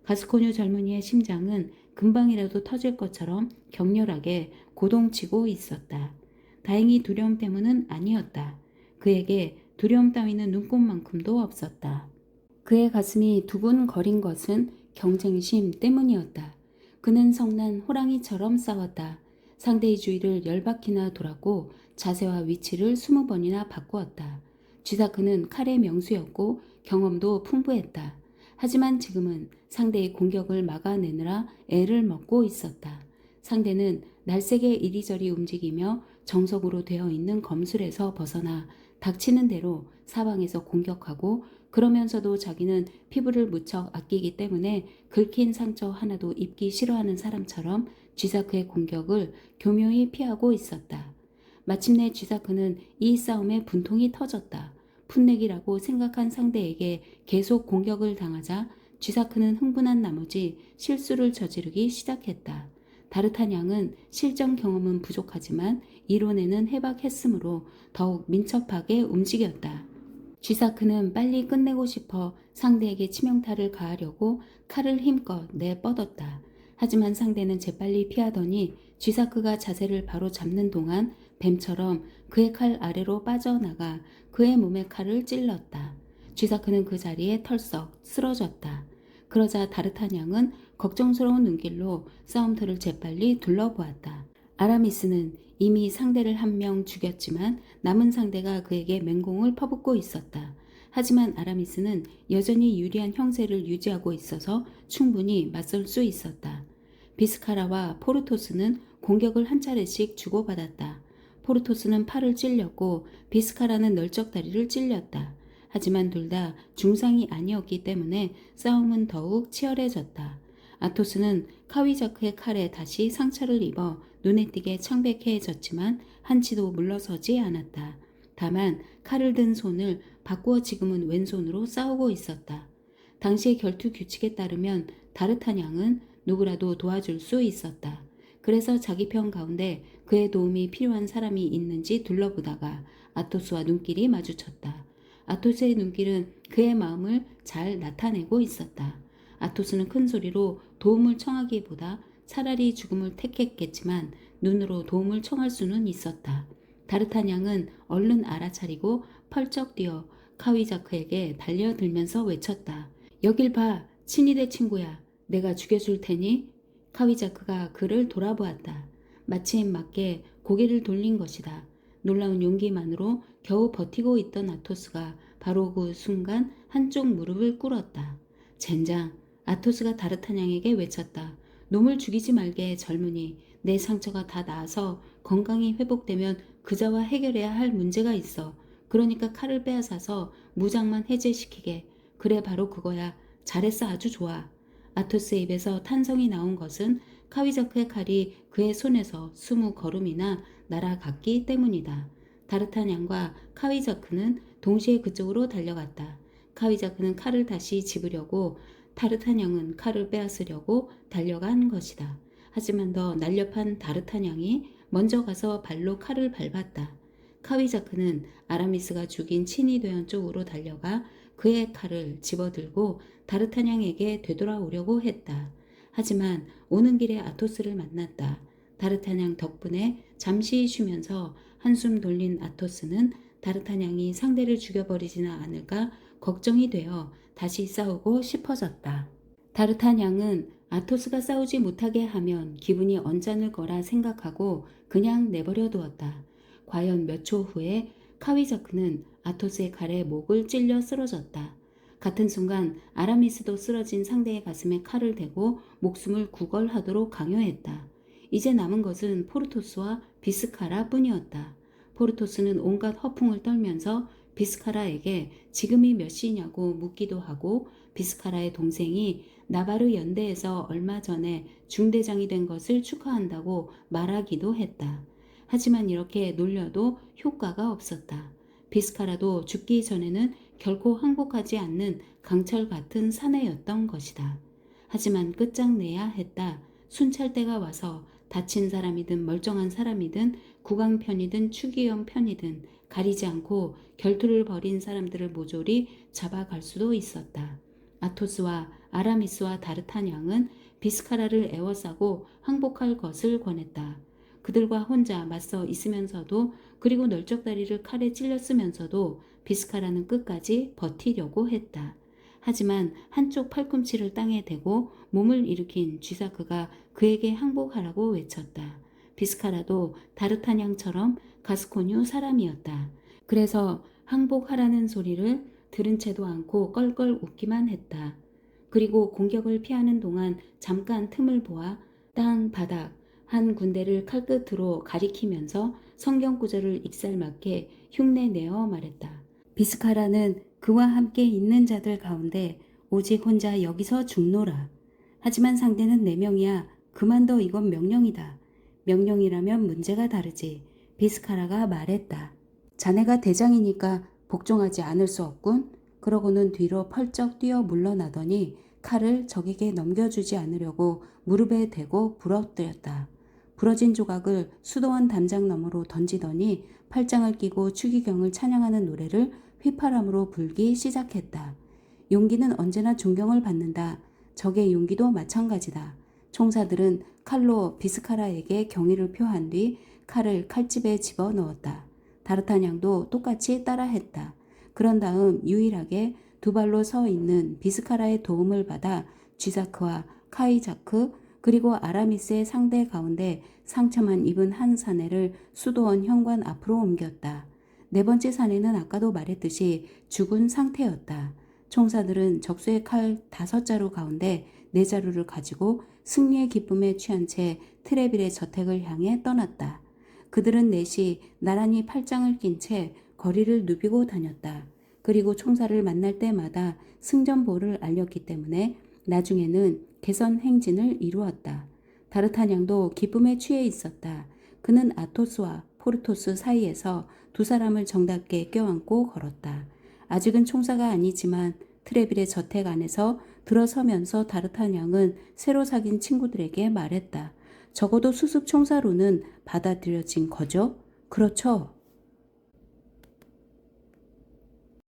가스코뉴 젊은이의 심장은 금방이라도 터질 것처럼 격렬하게 고동치고 있었다. 다행히 두려움 때문은 아니었다. 그에게 두려움 따위는 눈꼽만큼도 없었다. 그의 가슴이 두근거린 것은 경쟁심 때문이었다. 그는 성난 호랑이처럼 싸웠다. 상대의 주위를 10바퀴나 돌았고 자세와 위치를 20번이나 바꾸었다. 쥐사크는 칼의 명수였고 경험도 풍부했다. 하지만 지금은 상대의 공격을 막아내느라 애를 먹고 있었다. 상대는 날쌔게 이리저리 움직이며 정석으로 되어 있는 검술에서 벗어나 닥치는 대로 사방에서 공격하고 그러면서도 자기는 피부를 무척 아끼기 때문에 긁힌 상처 하나도 입기 싫어하는 사람처럼 쥐사크의 공격을 교묘히 피하고 있었다. 마침내 쥐사크는 이 싸움에 분통이 터졌다. 풋내기라고 생각한 상대에게 계속 공격을 당하자 쥐사크는 흥분한 나머지 실수를 저지르기 시작했다. 다르타냥은 실전 경험은 부족하지만 이론에는 해박했으므로 더욱 민첩하게 움직였다. 쥐사크는 빨리 끝내고 싶어 상대에게 치명타를 가하려고 칼을 힘껏 내뻗었다. 하지만 상대는 재빨리 피하더니 쥐사크가 자세를 바로 잡는 동안 뱀처럼 그의 칼 아래로 빠져나가 그의 몸에 칼을 찔렀다. 쥐사크는 그 자리에 털썩 쓰러졌다. 그러자 다르타냥은 걱정스러운 눈길로 싸움터를 재빨리 둘러보았다. 아라미스는 이미 상대를 한 명 죽였지만 남은 상대가 그에게 맹공을 퍼붓고 있었다. 하지만 아라미스는 여전히 유리한 형세를 유지하고 있어서 충분히 맞설 수 있었다. 비스카라와 포르토스는 공격을 한 차례씩 주고받았다. 포르토스는 팔을 찔렸고 비스카라는 널쩍다리를 찔렸다. 하지만 둘 다 중상이 아니었기 때문에 싸움은 더욱 치열해졌다. 아토스는 카위자크의 칼에 다시 상처를 입어 눈에 띄게 창백해졌지만 한치도 물러서지 않았다. 다만 칼을 든 손을 바꾸어 지금은 왼손으로 싸우고 있었다. 당시의 결투 규칙에 따르면 다르타냥은 누구라도 도와줄 수 있었다. 그래서 자기 편 가운데 그의 도움이 필요한 사람이 있는지 둘러보다가 아토스와 눈길이 마주쳤다. 아토스의 눈길은 그의 마음을 잘 나타내고 있었다. 아토스는 큰 소리로 도움을 청하기보다 차라리 죽음을 택했겠지만 눈으로 도움을 청할 수는 있었다. 다르타냥은 얼른 알아차리고 펄쩍 뛰어 카위자크에게 달려들면서 외쳤다. 여길 봐, 친위대 친구야. 내가 죽여줄 테니. 카위자크가 그를 돌아보았다. 마침 맞게 고개를 돌린 것이다. 놀라운 용기만으로 겨우 버티고 있던 아토스가 바로 그 순간 한쪽 무릎을 꿇었다. 젠장, 아토스가 다르타냥에게 외쳤다. 놈을 죽이지 말게 젊은이. 내 상처가 다 나아서 건강이 회복되면 그자와 해결해야 할 문제가 있어. 그러니까 칼을 빼앗아서 무장만 해제시키게. 그래 바로 그거야. 잘했어 아주 좋아. 아토스의 입에서 탄성이 나온 것은 카위자크의 칼이 그의 손에서 20걸음이나 날아갔기 때문이다. 다르타냥과 카위자크는 동시에 그쪽으로 달려갔다. 카위자크는 칼을 다시 집으려고 다르타냥은 칼을 빼앗으려고 달려간 것이다. 하지만 더 날렵한 다르타냥이 먼저 가서 발로 칼을 밟았다. 카위자크는 아라미스가 죽인 친위대원 쪽으로 달려가 그의 칼을 집어들고 다르타냥에게 되돌아오려고 했다. 하지만 오는 길에 아토스를 만났다. 다르타냥 덕분에 잠시 쉬면서 한숨 돌린 아토스는 다르타냥이 상대를 죽여버리지는 않을까 걱정이 되어 다시 싸우고 싶어졌다. 다르타냥은 아토스가 싸우지 못하게 하면 기분이 언짢을 거라 생각하고 그냥 내버려 두었다. 과연 몇 초 후에 카위자크는 아토스의 칼에 목을 찔려 쓰러졌다. 같은 순간 아라미스도 쓰러진 상대의 가슴에 칼을 대고 목숨을 구걸하도록 강요했다. 이제 남은 것은 포르토스와 비스카라 뿐이었다. 포르토스는 온갖 허풍을 떨면서 비스카라에게 지금이 몇 시냐고 묻기도 하고 비스카라의 동생이 나바르 연대에서 얼마 전에 중대장이 된 것을 축하한다고 말하기도 했다. 하지만 이렇게 놀려도 효과가 없었다. 비스카라도 죽기 전에는 결코 항복하지 않는 강철 같은 사내였던 것이다. 하지만 끝장내야 했다. 순찰대가 와서 다친 사람이든 멀쩡한 사람이든 구강편이든 추기염 편이든 가리지 않고 결투를 벌인 사람들을 모조리 잡아갈 수도 있었다. 아토스와 아라미스와 다르타냥은 비스카라를 애워싸고 항복할 것을 권했다. 그들과 혼자 맞서 있으면서도, 그리고 널쩍다리를 칼에 찔렸으면서도 비스카라는 끝까지 버티려고 했다. 하지만 한쪽 팔꿈치를 땅에 대고 몸을 일으킨 쥐사크가 그에게 항복하라고 외쳤다. 비스카라도 다르타냥처럼 가스코뉴 사람이었다. 그래서 항복하라는 소리를 들은 채도 않고 껄껄 웃기만 했다. 그리고 공격을 피하는 동안 잠깐 틈을 보아 땅, 바닥, 한 군데를 칼끝으로 가리키면서 성경 구절을 익살맞게 흉내내어 말했다. 비스카라는 그와 함께 있는 자들 가운데 오직 혼자 여기서 죽노라. 하지만 상대는 4명이야. 그만둬, 이건 명령이다. 명령이라면 문제가 다르지. 비스카라가 말했다. 자네가 대장이니까 복종하지 않을 수 없군. 그러고는 뒤로 펄쩍 뛰어 물러나더니 칼을 적에게 넘겨주지 않으려고 무릎에 대고 부러뜨렸다. 부러진 조각을 수도원 담장 너머로 던지더니 팔짱을 끼고 추기경을 찬양하는 노래를 휘파람으로 불기 시작했다. 용기는 언제나 존경을 받는다. 적의 용기도 마찬가지다. 총사들은 칼로 비스카라에게 경의를 표한 뒤 칼을 칼집에 집어넣었다. 다르타냥도 똑같이 따라했다. 그런 다음 유일하게 두 발로 서 있는 비스카라의 도움을 받아 쥐사크와 카이자크 그리고 아라미스의 상대 가운데 상처만 입은 한 사내를 수도원 현관 앞으로 옮겼다. 4번째 사내는 아까도 말했듯이 죽은 상태였다. 총사들은 적수의 칼 5자루 가운데 4자루를 가지고 승리의 기쁨에 취한 채 트레빌의 저택을 향해 떠났다. 그들은 넷이 나란히 팔짱을 낀 채 거리를 누비고 다녔다. 그리고 총사를 만날 때마다 승전보를 알렸기 때문에 나중에는 개선 행진을 이루었다. 다르타냥도 기쁨에 취해 있었다. 그는 아토스와 포르토스 사이에서 두 사람을 정답게 껴안고 걸었다. 아직은 총사가 아니지만 트레빌의 저택 안에서 들어서면서 다르타냥은 새로 사귄 친구들에게 말했다. 적어도 수습 총사로는 받아들여진 거죠? 그렇죠.